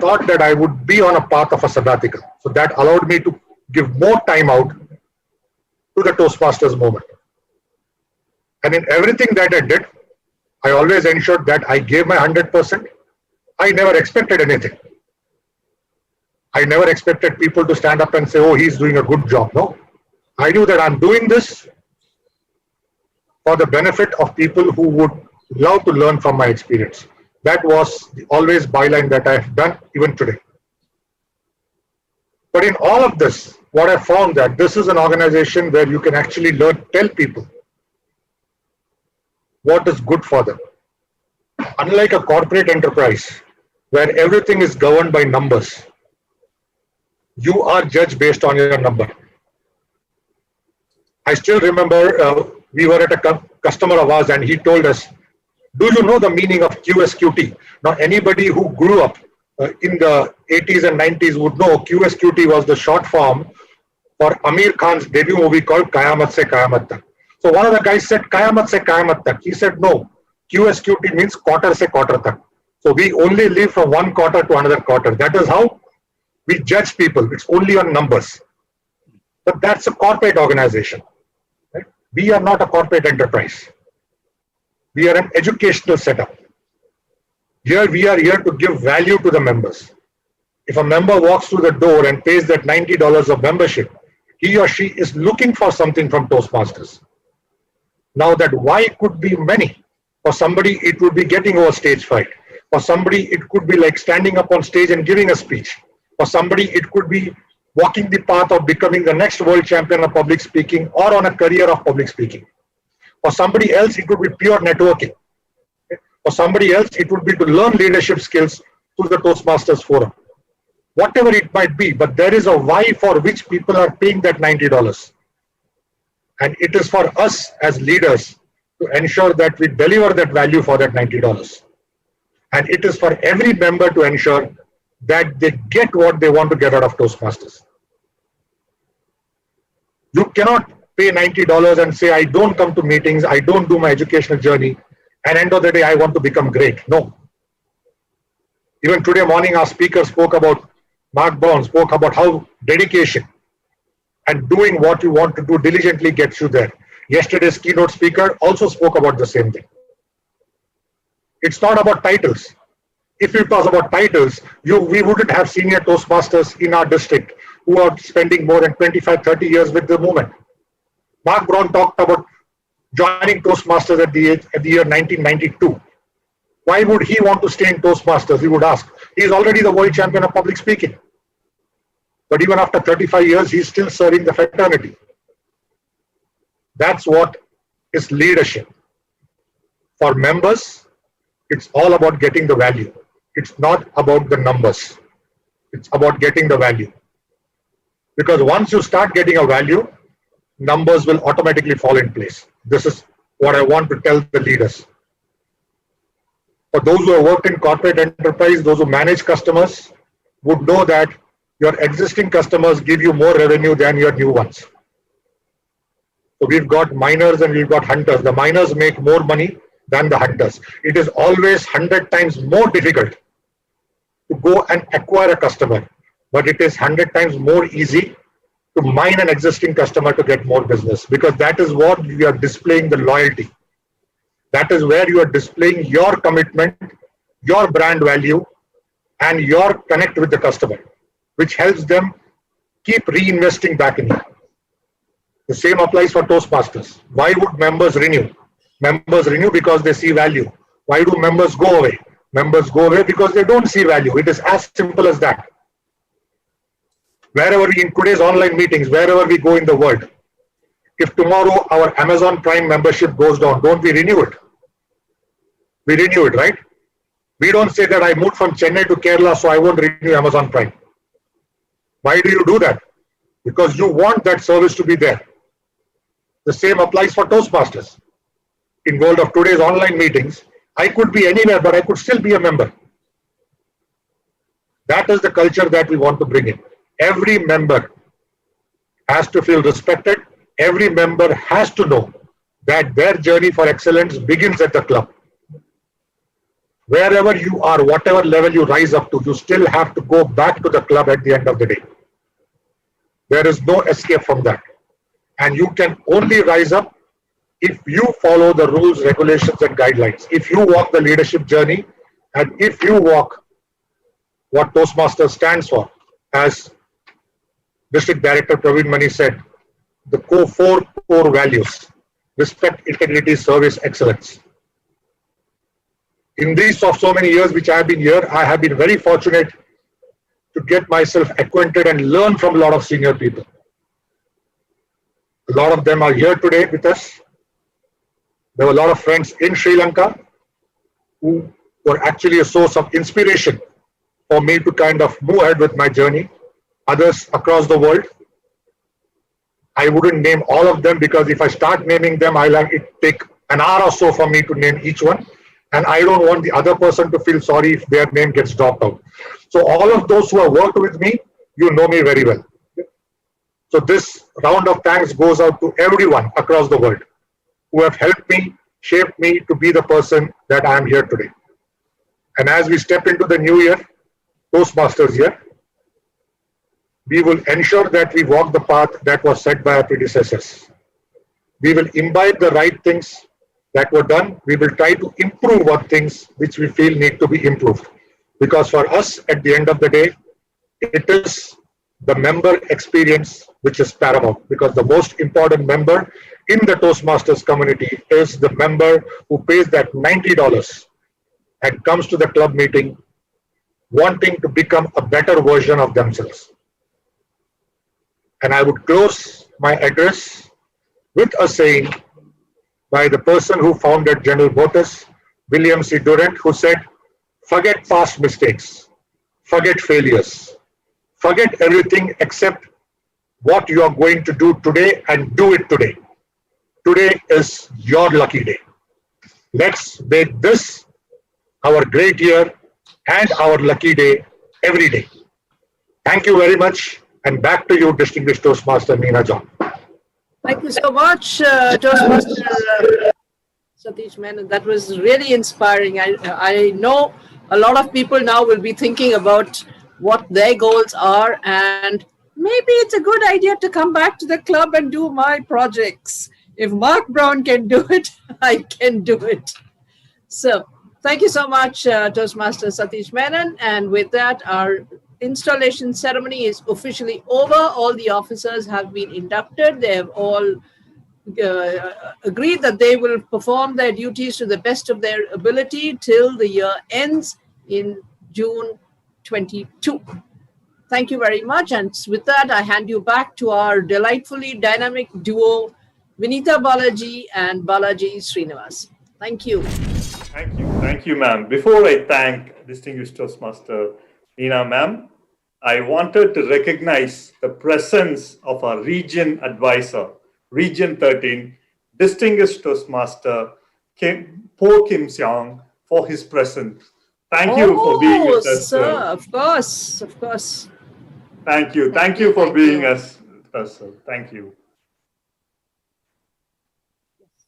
thought that I would be on a path of a sabbatical. So that allowed me to give more time out to the Toastmasters movement. And in everything that I did, I always ensured that I gave my 100%. I never expected anything. I never expected people to stand up and say, oh, he's doing a good job. No. I knew that I'm doing this for the benefit of people who would love to learn from my experience. That was the always byline that I have done even today. But in all of this, what I found that this is an organization where you can actually tell people what is good for them. Unlike a corporate enterprise where everything is governed by numbers, you are judged based on your number. I still remember we were at a customer of ours and he told us, do you know the meaning of QSQT? Now anybody who grew up in the 80s and 90s would know QSQT was the short form for Amir Khan's debut movie called Qayamat Se Qayamat Tak. So one of the guys said Qayamat Se Qayamat Tak. He said no, QSQT means quarter se quarter tak. So we only live from one quarter to another quarter. That is how we judge people. It's only on numbers. But that's a corporate organization. Right? We are not a corporate enterprise. We are an educational setup. Here we are here to give value to the members. If a member walks through the door and pays that $90 of membership, he or she is looking for something from Toastmasters. Now that why could be many. For somebody, it would be getting over stage fright. For somebody, it could be like standing up on stage and giving a speech. For somebody, it could be walking the path of becoming the next world champion of public speaking or on a career of public speaking. For somebody else, it would be pure networking. For somebody else, it would be to learn leadership skills through the Toastmasters forum. Whatever it might be, but there is a why for which people are paying that $90. And it is for us as leaders to ensure that we deliver that value for that $90. And it is for every member to ensure that they get what they want to get out of Toastmasters. You cannot pay $90 and say, I don't come to meetings, I don't do my educational journey, and end of the day, I want to become great. No. Even today morning, our speaker spoke about, Mark Brown spoke about how dedication and doing what you want to do diligently gets you there. Yesterday's keynote speaker also spoke about the same thing. It's not about titles. If it was about titles, we wouldn't have senior Toastmasters in our district who are spending more than 25, 30 years with the movement. Mark Brown talked about joining Toastmasters at the year 1992. Why would he want to stay in Toastmasters? We would ask. He's already the world champion of public speaking. But even after 35 years, he's still serving the fraternity. That's what is leadership. For members, it's all about getting the value. It's not about the numbers. It's about getting the value. Because once you start getting a value, numbers will automatically fall in place. This is what I want to tell the leaders. For those who have worked in corporate enterprise, those who manage customers would know that your existing customers give you more revenue than your new ones. So we've got miners and we've got hunters. The miners make more money than the hunters. It is always 100 times more difficult to go and acquire a customer, but it is 100 times more easy to mine an existing customer to get more business, because that is what you are displaying the loyalty. That is where you are displaying your commitment, your brand value, and your connect with the customer, which helps them keep reinvesting back in you. The same applies for Toastmasters. Why would members renew? Members renew because they see value. Why do members go away? Members go away because they don't see value. It is as simple as that. Wherever we, in today's online meetings, wherever we go in the world, if tomorrow our Amazon Prime membership goes down, don't we renew it? We renew it, right? We don't say that I moved from Chennai to Kerala, so I won't renew Amazon Prime. Why do you do that? Because you want that service to be there. The same applies for Toastmasters. In world of today's online meetings, I could be anywhere, but I could still be a member. That is the culture that we want to bring in. Every member has to feel respected. Every member has to know that their journey for excellence begins at the club. Wherever you are, whatever level you rise up to, you still have to go back to the club at the end of the day. There is no escape from that. And you can only rise up if you follow the rules, regulations, and guidelines. If you walk the leadership journey, and if you walk what Toastmasters stands for, as District Director Praveen Mani said, the four core values: respect, integrity, service, excellence. In these of so many years which I have been here, I have been very fortunate to get myself acquainted and learn from a lot of senior people. A lot of them are here today with us. There were a lot of friends in Sri Lanka who were actually a source of inspiration for me to kind of move ahead with my journey. Others across the world. I wouldn't name all of them, because if I start naming them, it take an hour or so for me to name each one. And I don't want the other person to feel sorry if their name gets dropped out. So all of those who have worked with me, you know me very well. So this round of thanks goes out to everyone across the world who have helped me, shaped me to be the person that I am here today. And as we step into the new year, Toastmasters year, we will ensure that we walk the path that was set by our predecessors. We will imbibe the right things that were done. We will try to improve what things which we feel need to be improved. Because for us, at the end of the day, it is the member experience which is paramount. Because the most important member in the Toastmasters community is the member who pays that $90 and comes to the club meeting wanting to become a better version of themselves. And I would close my address with a saying by the person who founded General Motors, William C. Durant, who said, Forget past mistakes. Forget failures. Forget everything except what you are going to do today and do it today. Today is your lucky day. Let's make this our great year and our lucky day every day. Thank you very much. And back to you, distinguished Toastmaster Meena John. Thank you so much, Toastmaster Satish Menon. That was really inspiring. I know a lot of people now will be thinking about what their goals are, and maybe it's a good idea to come back to the club and do my projects. If Mark Brown can do it, I can do it. So, thank you so much, Toastmaster Satish Menon. And with that, our installation ceremony is officially over. All the officers have been inducted. They have all agreed that they will perform their duties to the best of their ability till the year ends in June 22. Thank you very much. And with that, I hand you back to our delightfully dynamic duo, Vinita Balaji and Balaji Srinivas. Thank you. Thank you, ma'am. Before I thank distinguished Toastmaster Neena, ma'am, I wanted to recognize the presence of our region advisor, Region 13, distinguished Toastmaster Po Kim Seong, for his presence. Thank you for being with us, sir. Of course. Thank you for being with us, sir. Thank you.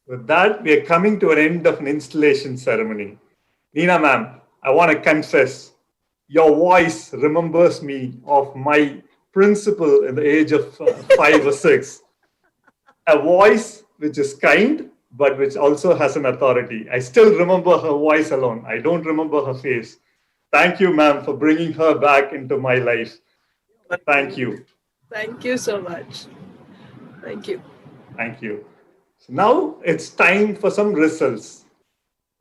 With that, we are coming to an end of an installation ceremony. Neena, ma'am, I want to confess, your voice remembers me of my principal in the age of 5 or 6. A voice which is kind, but which also has an authority. I still remember her voice alone. I don't remember her face. Thank you, ma'am, for bringing her back into my life. Thank you. Thank you so much. Thank you. Thank you. So now it's time for some results.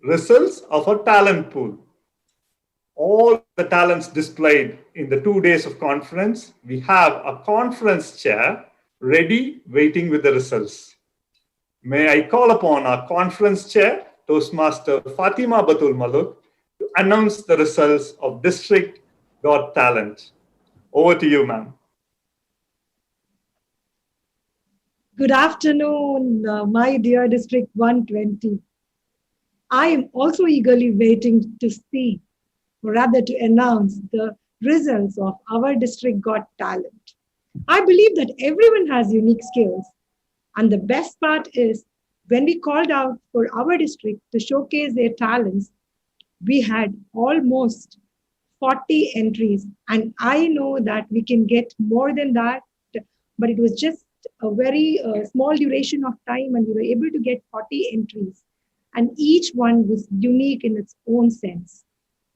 Results of a talent pool. All the talents displayed in the 2 days of conference, we have a conference chair ready, waiting with the results. May I call upon our conference chair, Toastmaster Fatima Batul Maluk, to announce the results of District Got Talent. Over to you, ma'am. Good afternoon, my dear District 120. I am also eagerly waiting to see, or rather to announce, the results of our District Got Talent. I believe that everyone has unique skills. And the best part is, when we called out for our district to showcase their talents, we had almost 40 entries. And I know that we can get more than that, but it was just a very small duration of time and we were able to get 40 entries. And each one was unique in its own sense.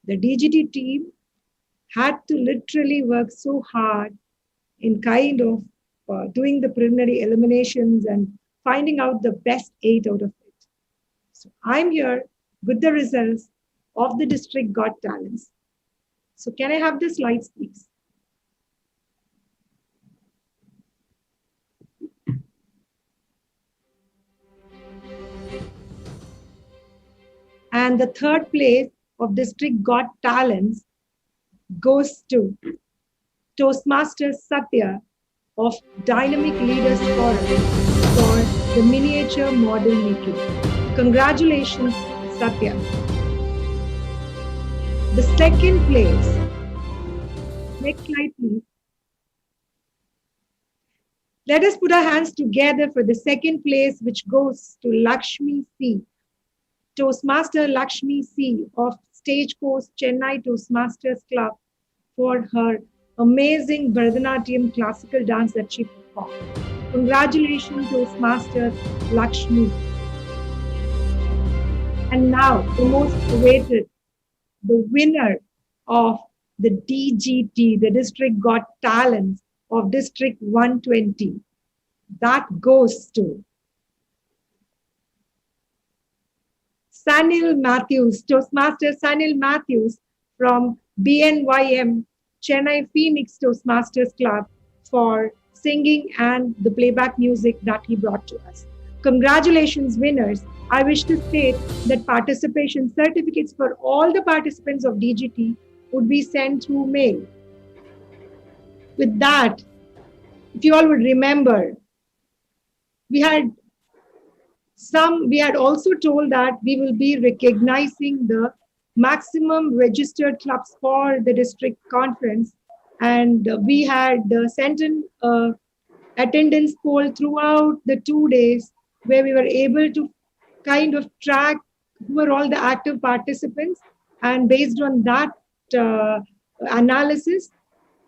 The DGT team had to literally work so hard in kind of doing the preliminary eliminations and finding out the best 8 out of it. So I'm here with the results of the District Got Talents. So can I have the slides, please? And the third place of District Got Talents goes to Toastmasters Satya of Dynamic Leaders Forum for the miniature model making. Congratulations, Satya. The second place, next slide please. Let us put our hands together for the second place, which goes to Lakshmi C. Toastmaster Lakshmi C of Stagecoach Chennai Toastmasters Club for her amazing Bharatanatyam classical dance that she performed. Congratulations, Toastmaster Lakshmi. And now, the most awaited, the winner of the DGT, the District Got Talents of District 120. That goes to Sanil Matthews, Toastmaster Sanil Matthews from BNYM Chennai Phoenix Toastmasters Club for singing and the playback music that he brought to us. Congratulations, winners. I wish to state that participation certificates for all the participants of DGT would be sent through mail. With that, if you all would remember, we had also told that we will be recognizing the maximum registered clubs for the district conference, and we had sent in attendance poll throughout the 2 days where we were able to kind of track who were all the active participants, and based on that analysis,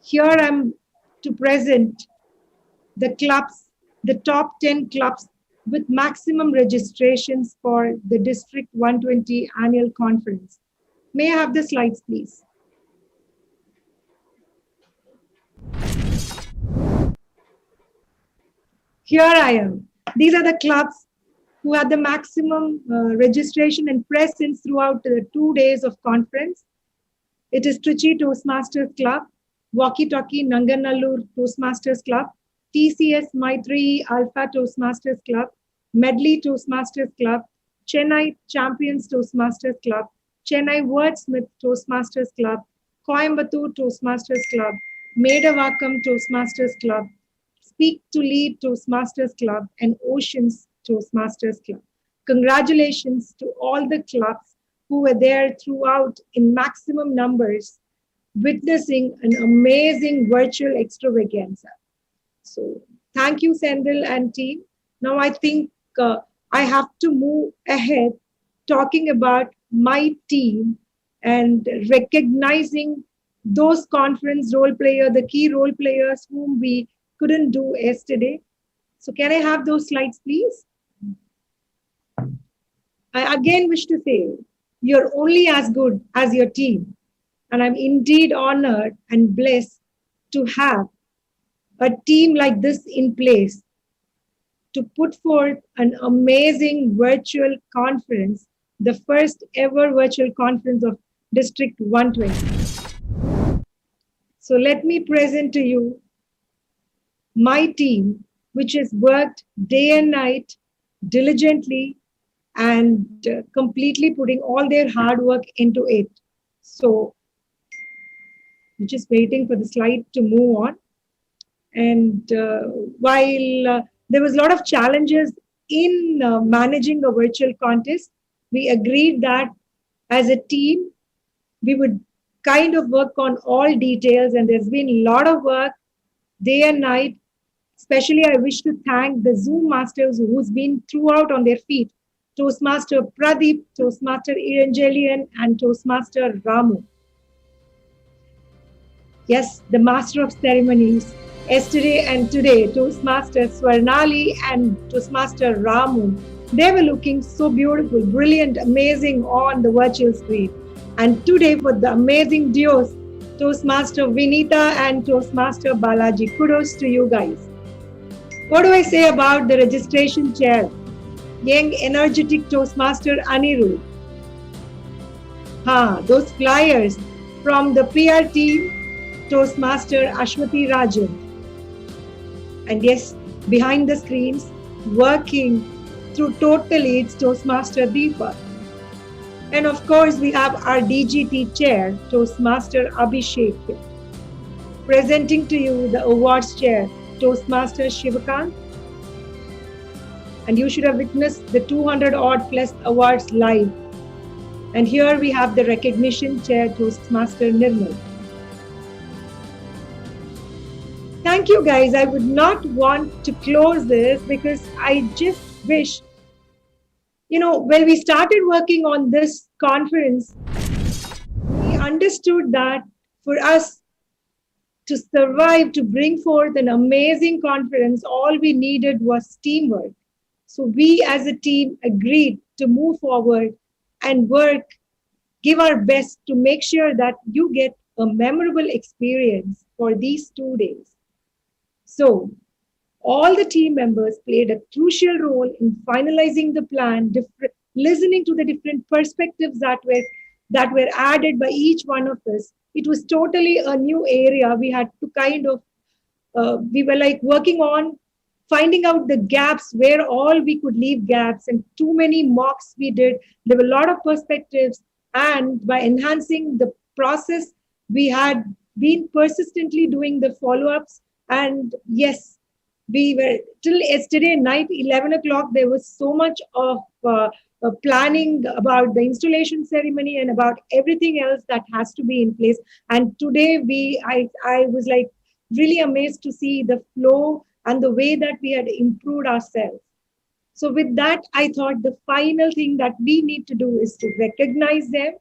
here I'm to present the clubs, the top 10 clubs with maximum registrations for the District 120 annual conference. May I have the slides, please? Here I am. These are the clubs who had the maximum registration and presence throughout the 2 days of conference. It is Trichy Toastmasters Club, Walkie Talkie Nanganallur Toastmasters Club, TCS Maitri Alpha Toastmasters Club, Medley Toastmasters Club, Chennai Champions Toastmasters Club, Chennai Wordsmith Toastmasters Club, Coimbatore Toastmasters Club, Medavakkam Toastmasters Club, Speak to Lead Toastmasters Club, and Oceans Toastmasters Club. Congratulations to all the clubs who were there throughout in maximum numbers, witnessing an amazing virtual extravaganza. So thank you, Sendil and team. Now I think I have to move ahead talking about my team and recognizing those conference role players, the key role players whom we couldn't do yesterday. So can I have those slides, please? I again wish to say, you're only as good as your team. And I'm indeed honored and blessed to have a team like this in place to put forth an amazing virtual conference, the first ever virtual conference of District 120. So let me present to you my team, which has worked day and night diligently and completely putting all their hard work into it. So I'm just waiting for the slide to move on. And while there was a lot of challenges in managing a virtual contest, we agreed that as a team, we would kind of work on all details, and there's been a lot of work day and night. Especially, I wish to thank the Zoom masters who's been throughout on their feet. Toastmaster Pradeep, Toastmaster Evangelion, and Toastmaster Ramu. Yes, the master of ceremonies. Yesterday and today, Toastmaster Swarnali and Toastmaster Ramu, they were looking so beautiful, brilliant, amazing on the virtual screen. And today for the amazing duos, Toastmaster Vinita and Toastmaster Balaji. Kudos to you guys. What do I say about the registration chair? Young, energetic Toastmaster Anirudh. Those flyers from the PR team, Toastmaster Ashwati Rajan. And yes, behind the screens, working through totally, it's Toastmaster Deepa. And of course, we have our DGT chair, Toastmaster Abhishek. Presenting to you the awards chair, Toastmaster Shivakant. And you should have witnessed the 200 odd plus awards live. And here we have the recognition chair, Toastmaster Nirmal. Thank you guys. I would not want to close this because I just wish, when we started working on this conference, we understood that for us to survive, to bring forth an amazing conference, all we needed was teamwork. So we as a team agreed to move forward and work, give our best to make sure that you get a memorable experience for these 2 days. So all the team members played a crucial role in finalizing the plan, listening to the different perspectives that were added by each one of us. It was totally a new area. We had to we were like working on finding out the gaps where all we could leave gaps, and too many mocks we did. There were a lot of perspectives, and by enhancing the process, we had been persistently doing the follow-ups. And yes, we were till yesterday night 11 o'clock, there was so much of planning about the installation ceremony and about everything else that has to be in place. And today I was like really amazed to see the flow and the way that we had improved ourselves. So with that, I thought the final thing that we need to do is to recognize them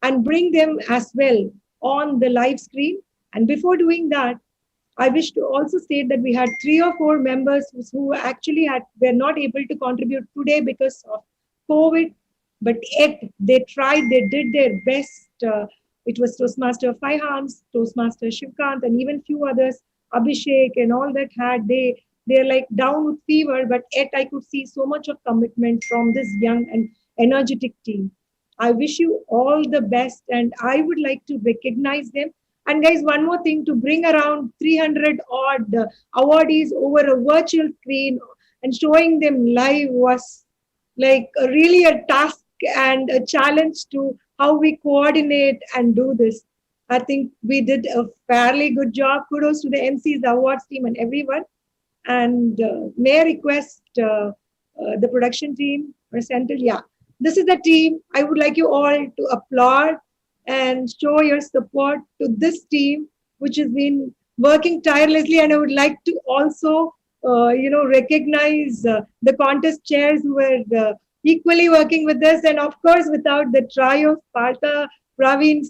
and bring them as well on the live screen. And before doing that, I wish to also state that we had 3 or 4 members who actually were not able to contribute today because of COVID, but yet they tried, they did their best. It was Toastmaster Fihans, Toastmaster Shivkant, and even few others, Abhishek and all that they're like down with fever, but yet I could see so much of commitment from this young and energetic team. I wish you all the best, and I would like to recognize them. And guys, one more thing, to bring around 300 odd awardees over a virtual screen and showing them live was like really a task and a challenge to how we coordinate and do this. I think we did a fairly good job. Kudos to the MCs, the awards team, and everyone. And may I request the production team presented? Yeah, this is the team. I would like you all to applaud and show your support to this team, which has been working tirelessly. And I would like to also, recognize the contest chairs who were equally working with us. And of course, without the trio, Sparta, Praveen,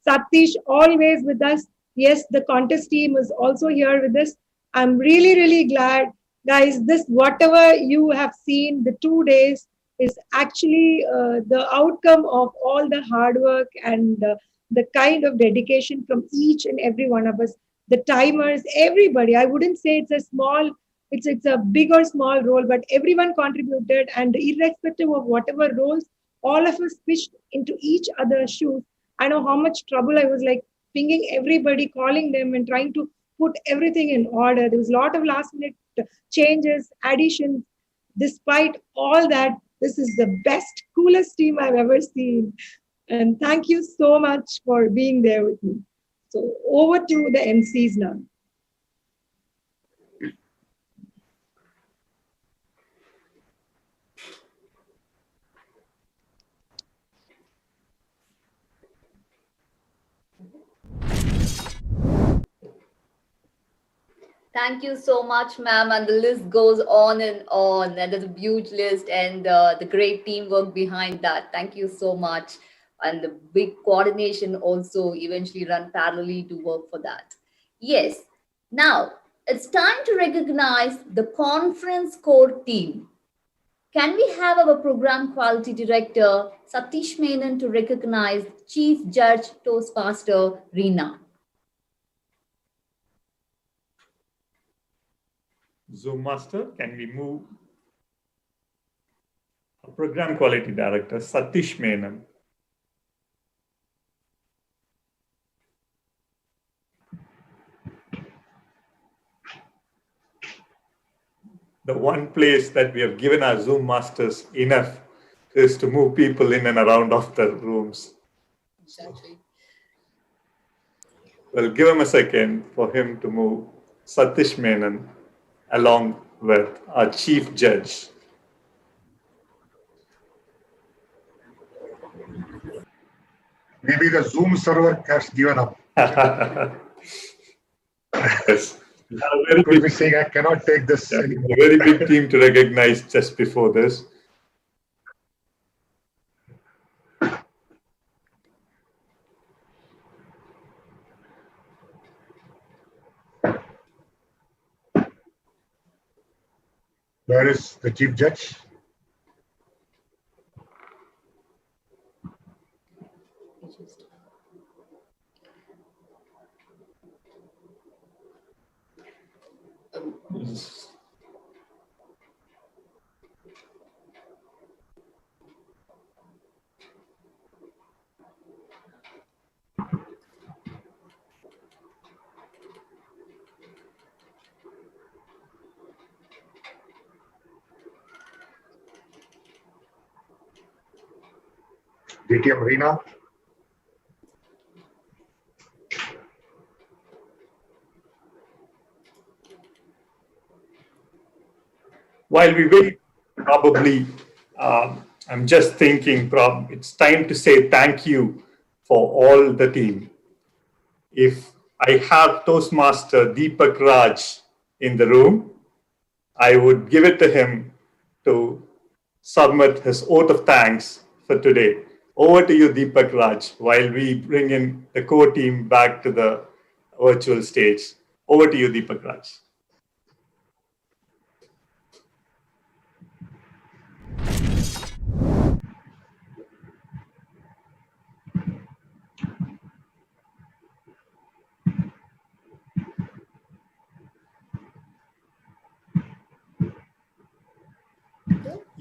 Satish, always with us. Yes, the contest team is also here with us. I'm really, really glad, guys. This, whatever you have seen, the 2 days is actually the outcome of all the hard work and the kind of dedication from each and every one of us. The timers, everybody. I wouldn't say it's a small, it's a big or small role, but everyone contributed, and irrespective of whatever roles, all of us pitched into each other's shoes. I know how much trouble I was like pinging everybody, calling them, and trying to put everything in order. There was a lot of last minute changes, additions. Despite all that, this is the best, coolest team I've ever seen. And thank you so much for being there with me. So over to the MCs now. Thank you so much, ma'am. And the list goes on and on. And there's a huge list and the great teamwork behind that. Thank you so much. And the big coordination also eventually run parallelly to work for that. Yes. Now it's time to recognize the conference core team. Can we have our program quality director, Satish Menon, to recognize Chief Judge Toastmaster Reena? Zoom Master, can we move our Program Quality Director, Satish Menon? The one place that we have given our Zoom Masters enough is to move people in and around of the rooms. Exactly. Well, give him a second for him to move Satish Menon along with our Chief Judge. Maybe the Zoom server has given up. Yes. Could be saying, I cannot take this anymore. A very big team to recognize just before this. Where is the Chief Judge? DTM Reena. While we wait, probably, I'm just thinking, it's time to say thank you for all the team. If I have Toastmaster Deepak Raj in the room, I would give it to him to submit his oath of thanks for today. Over to you, Deepak Raj, while we bring in the core team back to the virtual stage. Over to you, Deepak Raj.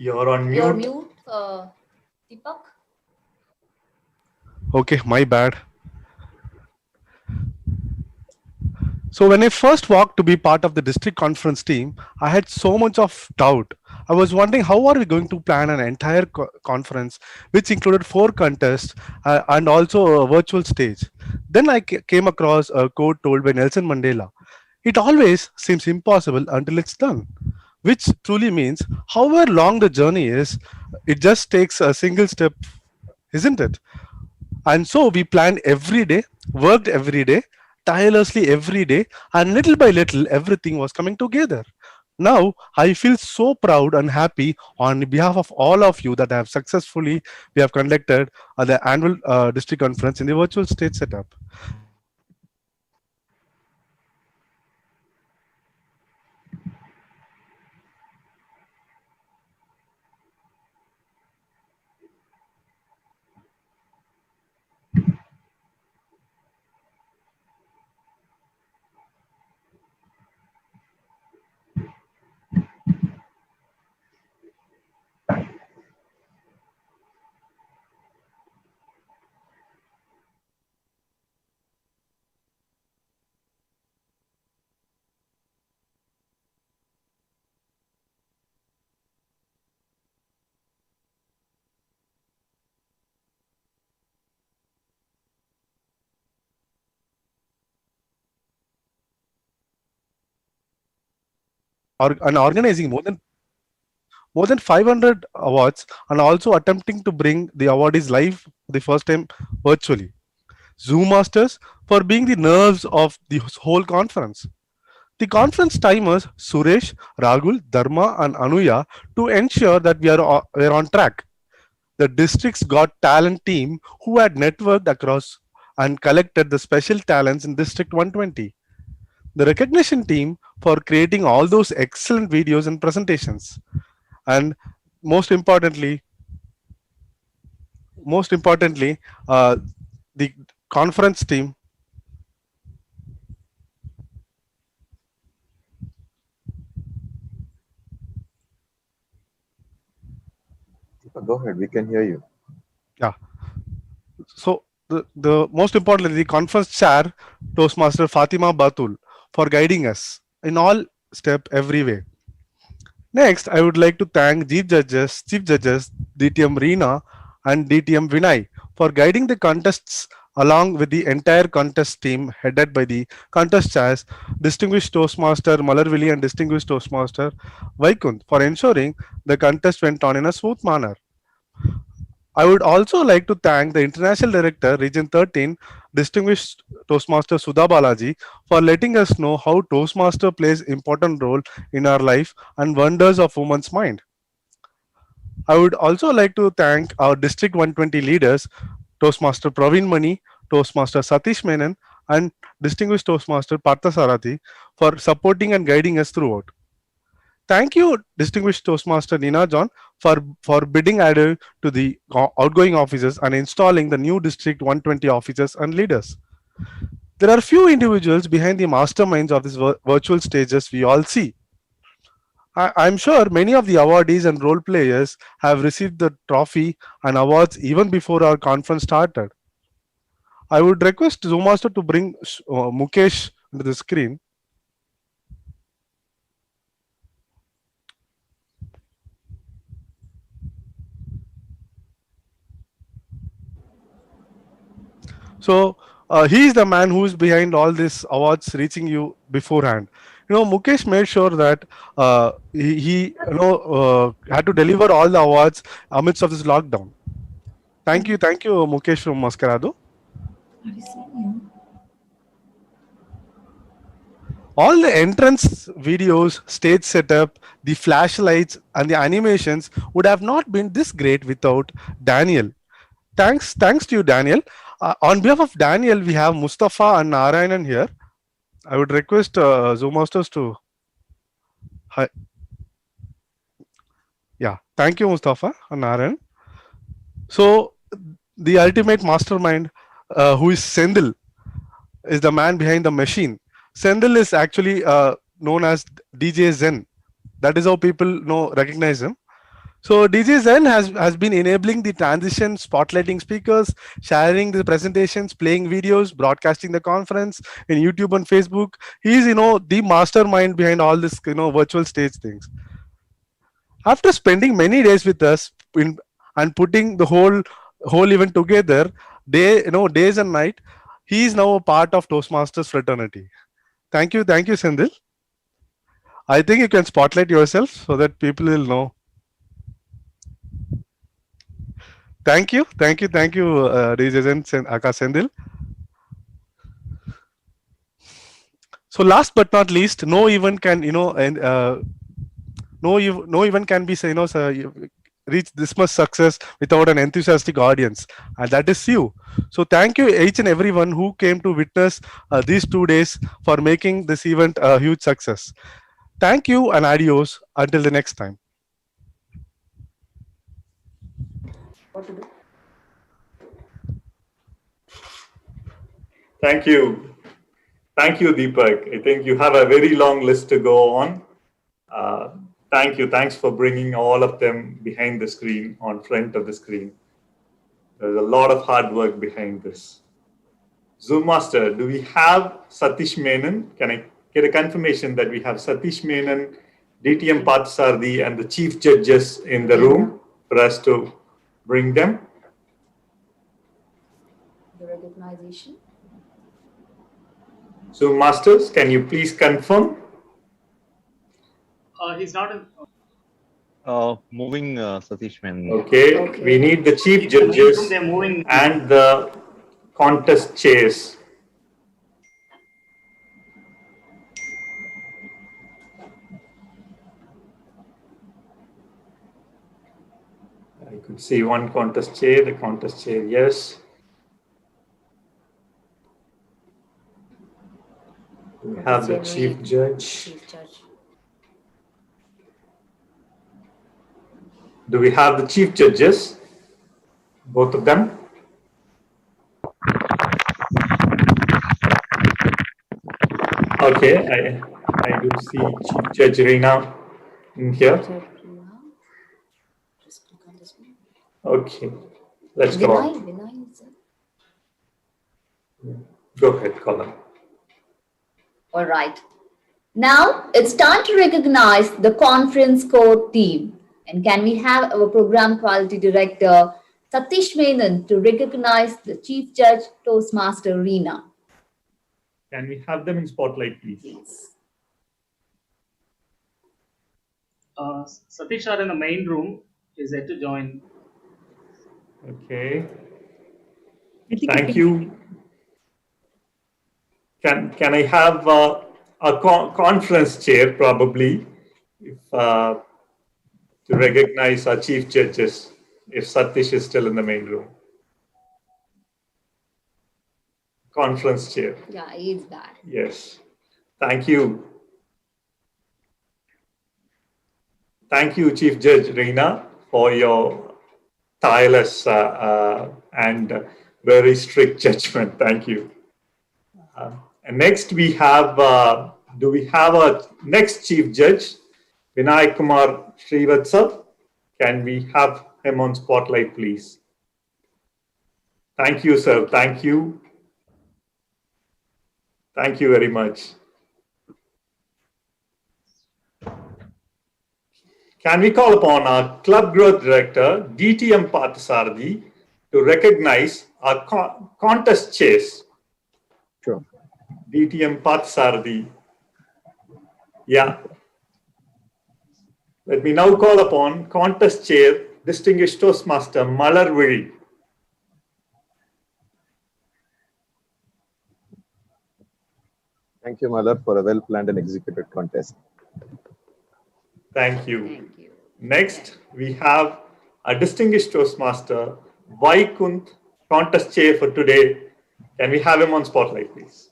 You're on You're mute. mute, Deepak. Okay, my bad. So when I first walked to be part of the district conference team, I had so much of doubt. I was wondering how are we going to plan an entire conference which included 4 contests and also a virtual stage. Then I came across a quote told by Nelson Mandela. It always seems impossible until it's done, which truly means however long the journey is, it just takes a single step, isn't it? And so we planned every day, worked every day, tirelessly every day, and little by little, everything was coming together. Now, I feel so proud and happy on behalf of all of you that have successfully we have conducted the annual district conference in the virtual stage setup. And organizing more than 500 awards and also attempting to bring the awardees live for the first time virtually. Zoom Masters for being the nerves of the whole conference. The conference timers Suresh, Ragul, Dharma, and Anuya to ensure that we're on track. The district's got talent team who had networked across and collected the special talents in District 120. The recognition team for creating all those excellent videos and presentations. And most importantly, most importantly, uh, the conference team. Go ahead, we can hear you. Yeah. So the most importantly, the conference chair, Toastmaster Fatima Batul, for guiding us in all step every way. Next, I would like to thank Chief Judges DTM Reena and DTM Vinay for guiding the contests along with the entire contest team headed by the contest chairs, Distinguished Toastmaster Malarvili and Distinguished Toastmaster Vaikund for ensuring the contest went on in a smooth manner. I would also like to thank the International Director, Region 13, Distinguished Toastmaster Sudha Balaji, for letting us know how Toastmaster plays important role in our life and wonders of woman's mind. I would also like to thank our District 120 leaders, Toastmaster Praveen Mani, Toastmaster Satish Menon, and Distinguished Toastmaster Partha Sarathi for supporting and guiding us throughout. Thank you, distinguished Toastmaster Nina John, for bidding adieu to the outgoing officers and installing the new District 120 officers and leaders. There are few individuals behind the masterminds of these virtual stages we all see. I'm sure many of the awardees and role players have received the trophy and awards even before our conference started. I would request Zoom Master to bring Mukesh to the screen. So he is the man who is behind all these awards reaching you beforehand. Mukesh made sure that he had to deliver all the awards amidst of this lockdown. Thank you, Mukesh from Mascarado. All the entrance videos, stage setup, the flashlights, and the animations would have not been this great without Daniel. Thanks to you, Daniel. On behalf of Daniel, we have Mustafa and Narayanan here. I would request Zoom Masters to. Hi. Yeah, thank you, Mustafa and Narayan. So, the ultimate mastermind, who is Sendil, is the man behind the machine. Sendil is actually known as DJ Zen. That is how people recognize him. So DJ Zen has been enabling the transition, spotlighting speakers, sharing the presentations, playing videos, broadcasting the conference in YouTube and Facebook. He's the mastermind behind all this virtual stage things. After spending many days with us and putting the whole event together, days and night, he is now a part of Toastmasters fraternity. Thank you, Sendil. I think you can spotlight yourself so that people will know. Thank you, DJ Zen Aka Sendil. So last but not least, no event can no event can be reach this much success without an enthusiastic audience, and that is you. So thank you each and everyone who came to witness these 2 days for making this event a huge success. Thank you and adios until the next time. What to do? Thank you. Thank you, Deepak. I think you have a very long list to go on. Thank you. Thanks for bringing all of them behind the screen, on front of the screen. There's a lot of hard work behind this. Zoom Master, do we have Satish Menon? Can I get a confirmation that we have Satish Menon, DTM Pathsarthi, and the chief judges in the room for us to bring them? The recognition. Zoom Masters, can you please confirm? He's not in. Moving Satish Menon. Okay, we need the chief judges They're moving. and the contest chairs. I could see one contest chair, the contest chair, yes. We have the chief judge. Do we have the chief judges? Both of them? Okay, I do see Chief Judge Reena in here. Okay, let's go on. Go ahead, Colin. All right. Now it's time to recognize the conference core team. And can we have our program quality director, Satish Menon, to recognize the chief judge, Toastmaster Reena? Can we have them in spotlight, please? Satish are in the main room. Is yet to join. Okay. Thank you. Can I have a conference chair, probably, if to recognize our chief judges, if Satish is still in the main room? Conference chair. Yeah, he is back. Yes. Thank you. Thank you, Chief Judge Reena, for your tireless and very strict judgment. Thank you. And next we have, do we have a next Chief Judge, Vinay Kumar Srivatsa? Can we have him on spotlight, please? Thank you, sir. Thank you. Thank you very much. Can we call upon our Club Growth Director, DTM Pathsarthi, to recognize our contest chase. Sure. DTM Pathsarthi. Yeah. Let me now call upon contest chair, Distinguished Toastmaster Malar Vizhi. Thank you, Malar, for a well-planned and executed contest. Thank you. Thank you. Next, we have a distinguished Toastmaster, Vaikunt, contest chair for today. Can we have him on spotlight, please?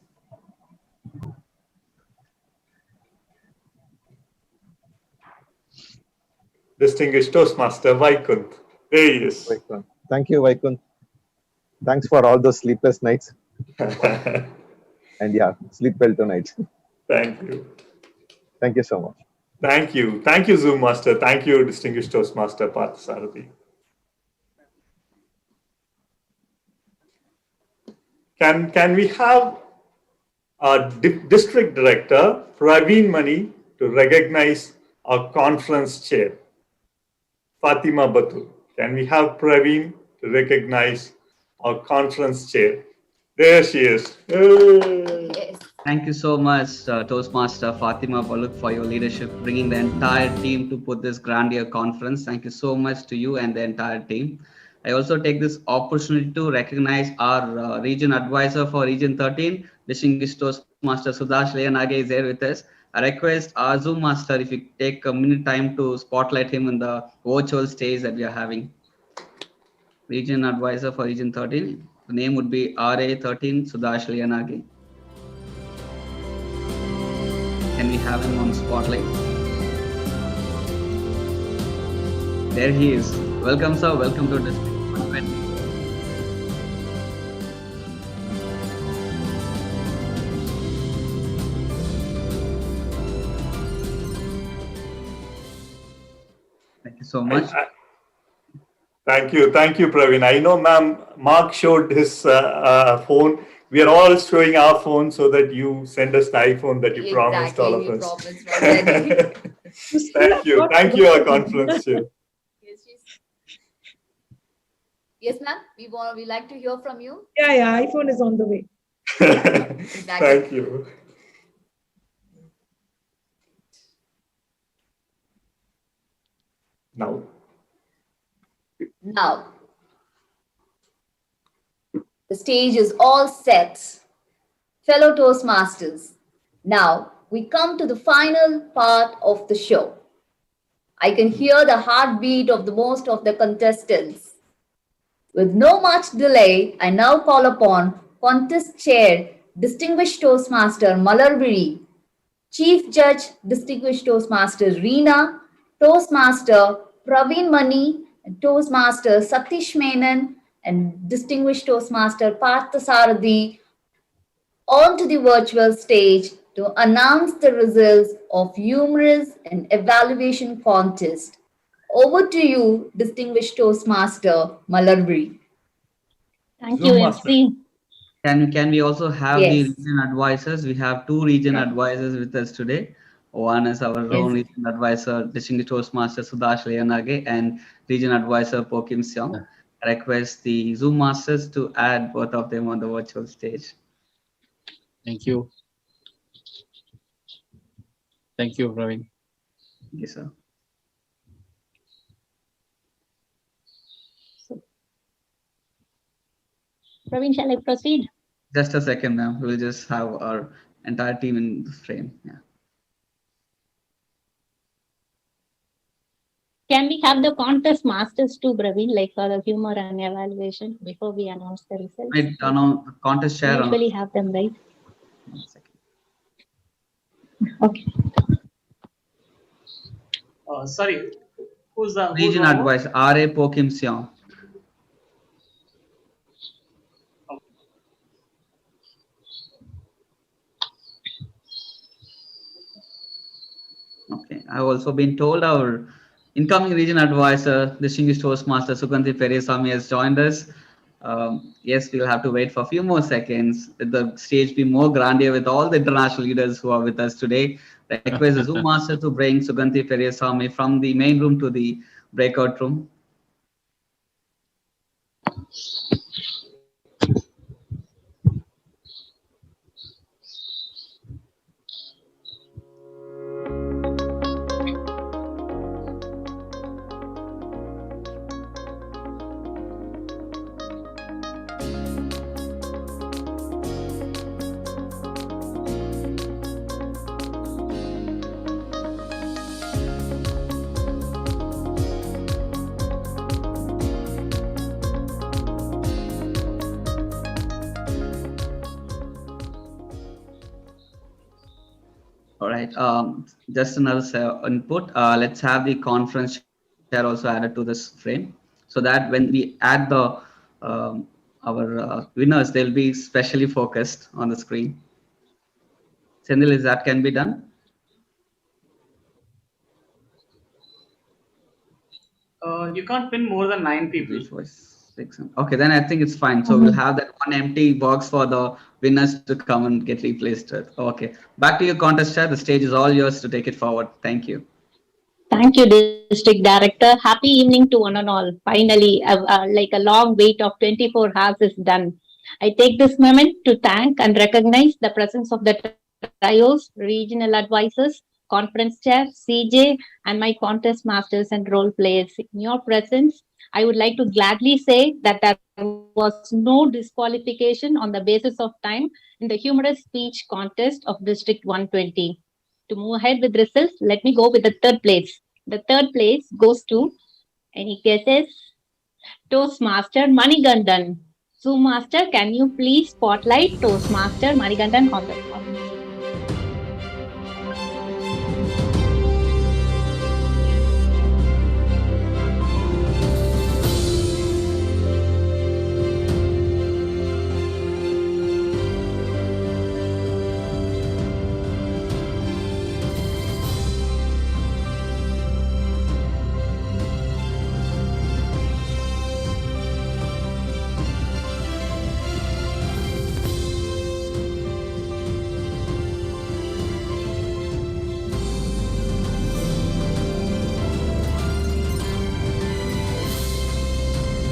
Distinguished Toastmaster, Vaikunt. There he is. Vaikunth. Thank you, Vaikunth. Thanks for all those sleepless nights. And yeah, sleep well tonight. Thank you. Thank you so much. Thank you. Thank you, Zoom Master. Thank you, Distinguished Toastmaster Pathsarthi. Can we have our District Director, Praveen Mani, to recognize our conference chair, Fatima Batul? Can we have Praveen to recognize our conference chair? There she is. Hey. Yes. Thank you so much, Toastmaster Fatima Baluk, for your leadership, bringing the entire team to put this grandeur conference. Thank you so much to you and the entire team. I also take this opportunity to recognize our region advisor for Region 13, Distinguished Toastmaster Sudash Leyanage is here with us. I request our Zoom Master if you take a minute time to spotlight him in the virtual stage that we are having. Region advisor for Region 13, the name would be RA13 Sudash Leyanage. Can we have him on spotlight? There he is. Welcome, sir. Welcome to District 120. Thank you so much. Thank you, Praveen. I know, ma'am, Mark showed his phone. We are all showing our phone so that you send us the iPhone that you promised all of we us. promised already. Thank you, our conference chair. Yes, yes, ma'am. We like to hear from you. Yeah, iPhone is on the way. Thank you. Now, the stage is all set. Fellow Toastmasters, now we come to the final part of the show. I can hear the heartbeat of the most of the contestants. With no much delay, I now call upon Contest Chair, Distinguished Toastmaster Malar Vizhi, Chief Judge, Distinguished Toastmaster Reena, Toastmaster Praveen Mani, and Toastmaster Satish Menon, and Distinguished Toastmaster Parthasarathi onto the virtual stage to announce the results of humorous and evaluation contest. Over to you, Distinguished Toastmaster Malar Vizhi. Thank Zoom you, Master. MC. Can we also have the Yes. region advisors? We have two region advisors with us today. One is our own region advisor, Distinguished Toastmaster Sudash Leyanage, and region advisor Pokim Seong. I request the Zoom masters to add both of them on the virtual stage. Thank you. Thank you, Praveen. Yes, sir. Praveen, shall I proceed? Just a second, ma'am. We'll just have our entire team in the frame. Yeah. Can we have the contest masters too, Praveen, like for the humor and evaluation before we announce the results? Right, contest We share. usually have them, right? 1 second. Okay. Sorry, who's the Region one more? advisor, RA Pokim Seong. Okay, I've also been told our incoming region advisor, Distinguished Toastmaster Sugandhi Peresami has joined us. Yes, we'll have to wait for a few more seconds. Let the stage be more grandeur with all the international leaders who are with us today. I request the Zoom master to bring Sugandhi Peresami from the main room to the breakout room. All right. Just another input. Let's have the conference share also added to this frame, so that when we add the our winners, they'll be specially focused on the screen. Sendil, is that can be done? You can't pin more than 9 people. 3, 4, 6. Okay, then I think it's fine. So we'll have that one empty box for the winners to come and get replaced with. Okay, back to your contest chat. The stage is all yours to take it forward. Thank you. Thank you, District Director. Happy evening to one and all. Finally, like a long wait of 24 hours is done. I take this moment to thank and recognize the presence of the trios, regional advisors, conference chair, CJ, and my contest masters and role players. In your presence, I would like to gladly say that there was no disqualification on the basis of time in the humorous speech contest of District 120. To move ahead with results, let me go with the third place. The third place goes to, any guesses? Toastmaster Manigandan. Zoom Master, can you please spotlight Toastmaster Manigandan on the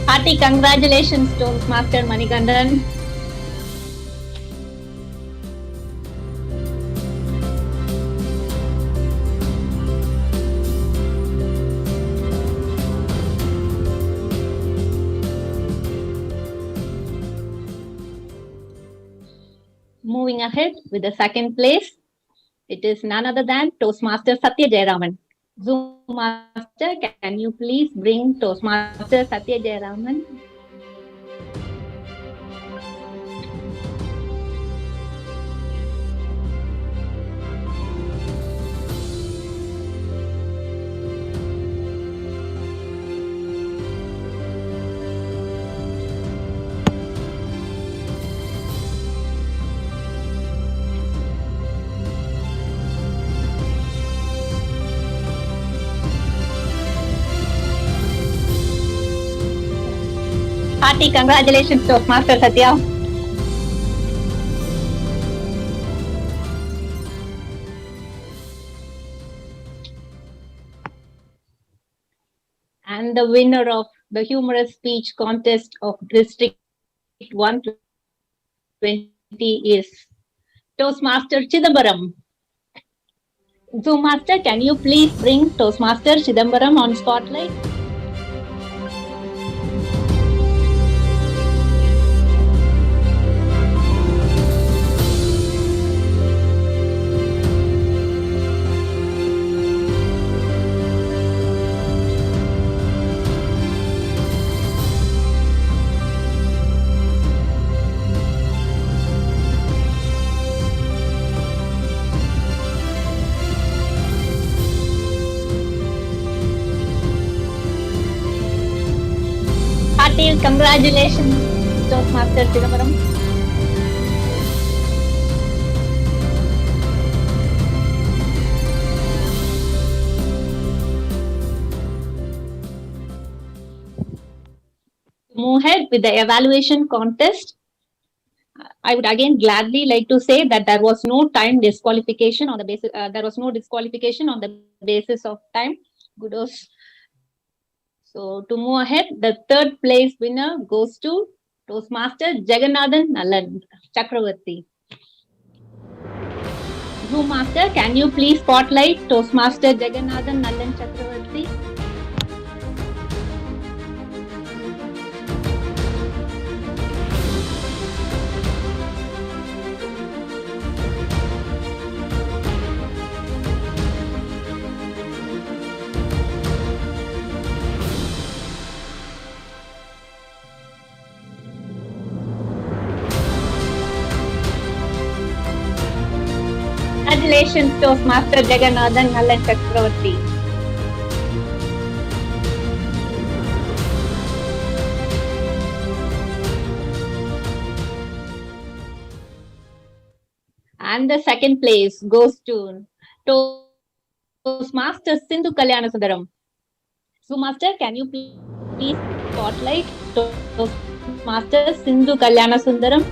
Hearty congratulations, Toastmaster Manigandan. Moving ahead with the second place, it is none other than Toastmaster Satya Jayaraman. Zoom Master, can you please bring Toastmaster Satya Jayaraman? Hearty congratulations, Toastmaster Satya. And the winner of the humorous speech contest of District 120 is Toastmaster Chidambaram. Zoom Master, can you please bring Toastmaster Chidambaram on spotlight? Hearty congratulations, Toastmaster Chidambaram. Move ahead with the evaluation contest. I would again gladly like to say that there was no time disqualification on the basis. There was no disqualification on the basis of time. Kudos. So to move ahead, the third place winner goes to Toastmaster Jagannathan Nallan Chakravarti. Zoom Master, can you please spotlight Toastmaster Jagannathan Nallan Chakravarti? Congratulations, Toastmaster Jagannathan Nallan Chakravarti. And the second place goes to Toastmaster Sindhu Kalyanasundaram. So, Master, can you please spotlight Toastmaster Sindhu Kalyanasundaram?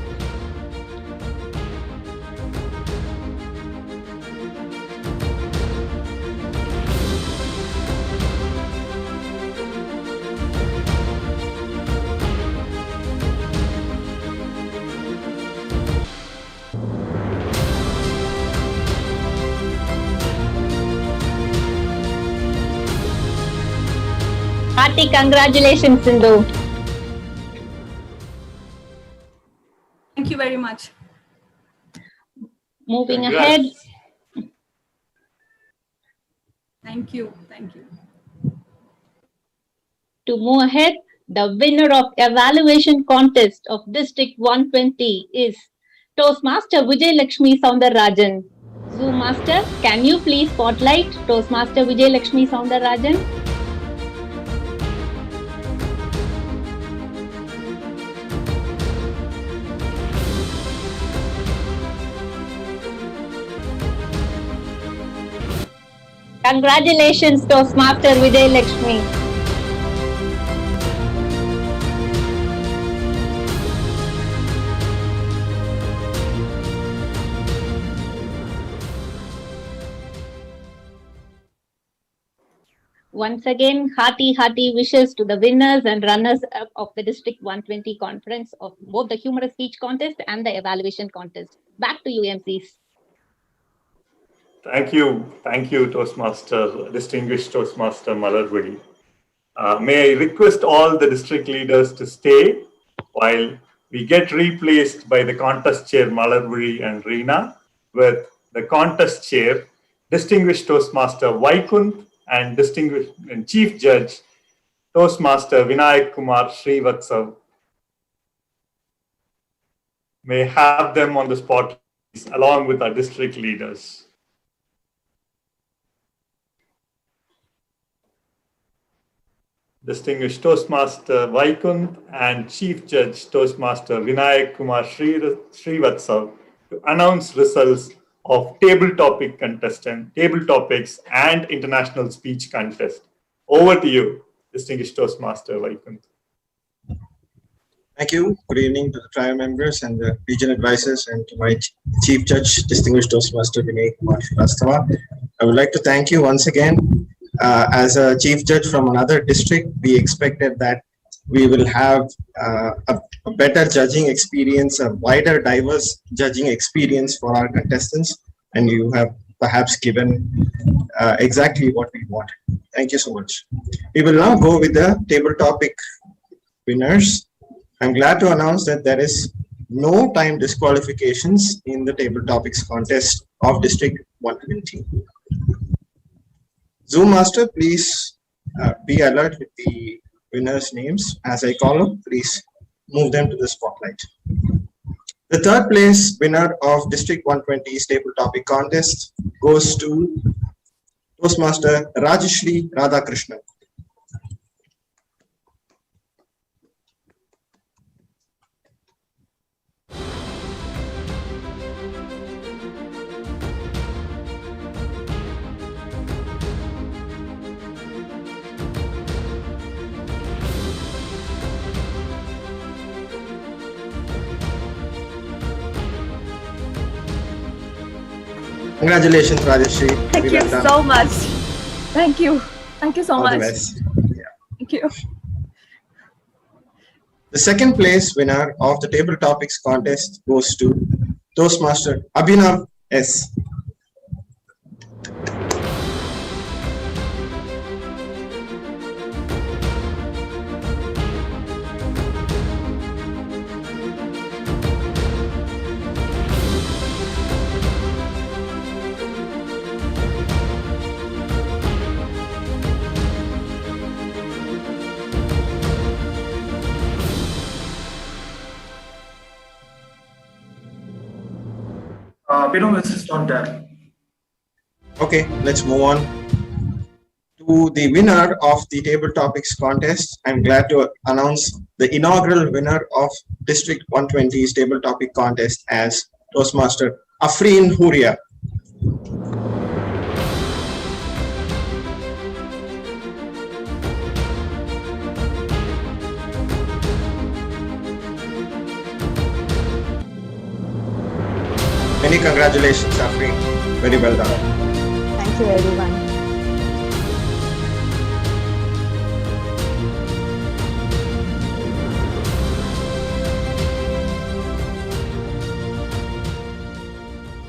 Hearty congratulations, Sindhu. Thank you very much. Moving Congrats. ahead, Thank you. Thank you. to move ahead, the winner of evaluation contest of District 120 is Toastmaster Vijay Lakshmi Soundararajan. Zoom Master, can you please spotlight Toastmaster Vijay Lakshmi Soundararajan? Congratulations, Toastmaster Vijay Lakshmi. Once again, hearty wishes to the winners and runners up of the District 120 conference of both the humorous speech contest and the evaluation contest. Back to you, MCs. Thank you, Toastmaster, distinguished Toastmaster Malarvadi. May I request all the district leaders to stay while we get replaced by the contest chair Malarvadi and Reena with the contest chair, distinguished Toastmaster Vaikunth and distinguished and Chief Judge Toastmaster Vinayak Kumar Srivatsav. May have them on the spot along with our district leaders. Distinguished Toastmaster Vaikunth and Chief Judge Toastmaster Vinayak Kumar Srivatsav to announce results of table topics and international speech contest. Over to you, Distinguished Toastmaster Vaikunth. Thank you. Good evening to the trial members and the region advisors and to my Chief Judge, Distinguished Toastmaster Vinay Kumar Srivastava. I would like to thank you once again. As a Chief Judge from another district, we expected that we will have a better judging experience, a wider, diverse judging experience for our contestants, and you have perhaps given exactly what we wanted. Thank you so much. We will now go with the table topic winners. I'm glad to announce that there is no time disqualifications in the table topics contest of District 120. Zoom Master, please be alert with the winners' names. As I call them, please move them to the spotlight. The third place winner of District 120's table topic contest goes to Toastmaster Rajashri Radhakrishnan. Congratulations, Rajashri. Thank you so much. Thank you. Thank you so All much. the best. Yeah. Thank you. The second place winner of the table topics contest goes to Toastmaster Abhinav S. Abhinav is not there. Okay, let's move on to the winner of the table topics contest. I'm glad to announce the inaugural winner of District 120's table topic contest as Toastmaster Afreen Huria. Many congratulations, Afreen. Very well done. Thank you, everyone.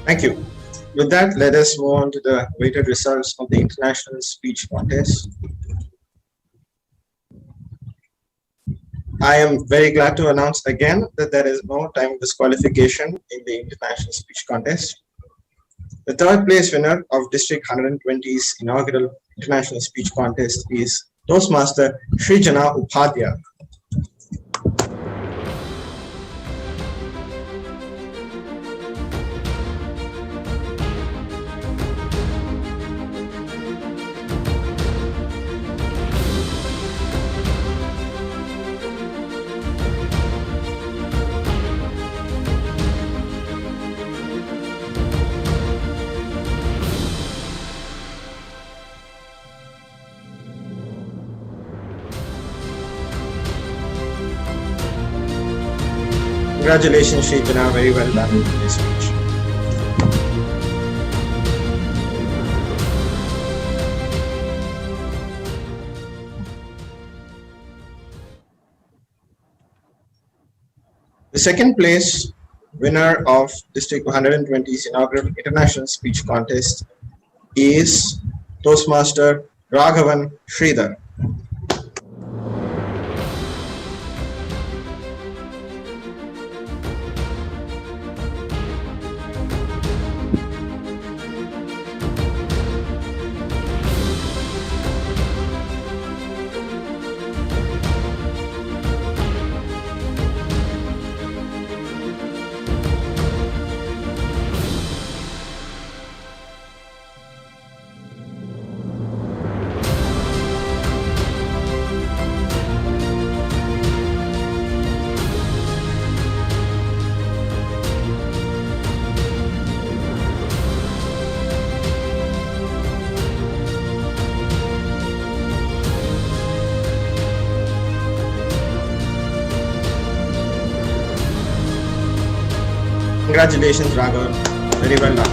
Thank you. With that, let us move on to the weighted results of the International Speech Contest. I am very glad to announce again that there is no time disqualification in the International Speech Contest. The third place winner of District 120's inaugural International Speech Contest is Toastmaster Srijana Upadhyaya. Congratulations, Srijana. Very well done with your speech. The second place winner of District 120's inaugural International Speech Contest is Toastmaster Raghavan Sridhar. Congratulations, Raghav. Very well done.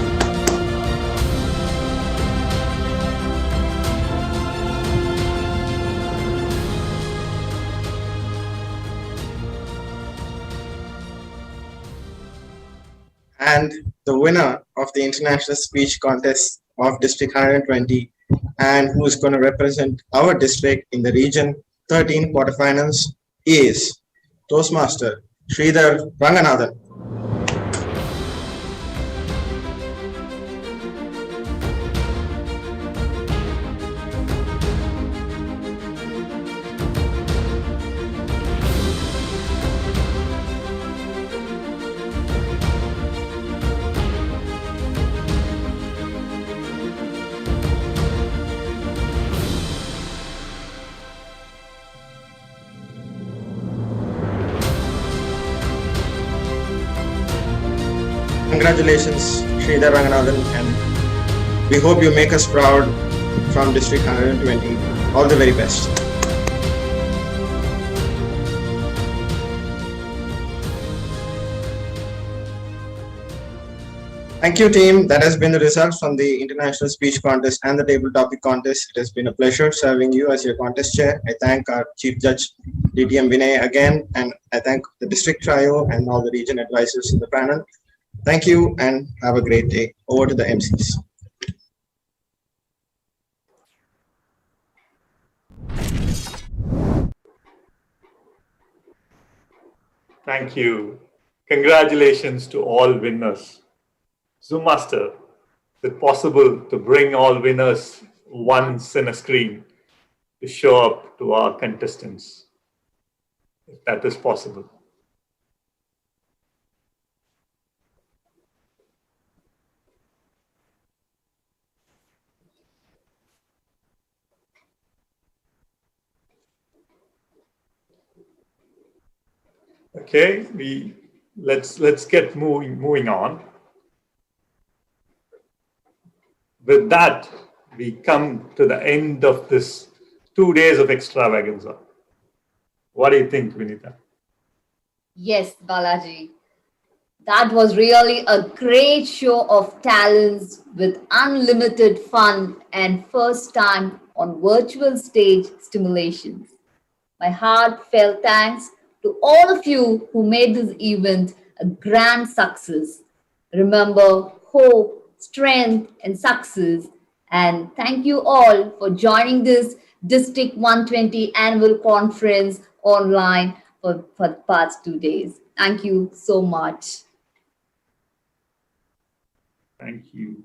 And the winner of the International Speech Contest of District 120 and who is going to represent our district in the Region 13 quarterfinals is Toastmaster Sridhar Ranganathan. Congratulations, Sridhar Ranganathan, and we hope you make us proud from District 120. All the very best. Thank you, team. That has been the results from the International Speech Contest and the Table Topic Contest. It has been a pleasure serving you as your contest chair. I thank our Chief Judge, DTM Vinay, again, and I thank the District Trio and all the region advisors in the panel. Thank you and have a great day. Over to the MCs. Thank you. Congratulations to all winners. Zoom Master, is it possible to bring all winners once in a screen to show up to our contestants? If that is possible. Okay, let's get moving on. With that, we come to the end of this 2 days of extravaganza. What do you think, Vinita? Yes, Balaji. That was really a great show of talents with unlimited fun and first time on virtual stage stimulations. My heartfelt thanks to all of you who made this event a grand success. Remember hope, strength, and success. And thank you all for joining this District 120 annual conference online for the past 2 days. Thank you so much. Thank you.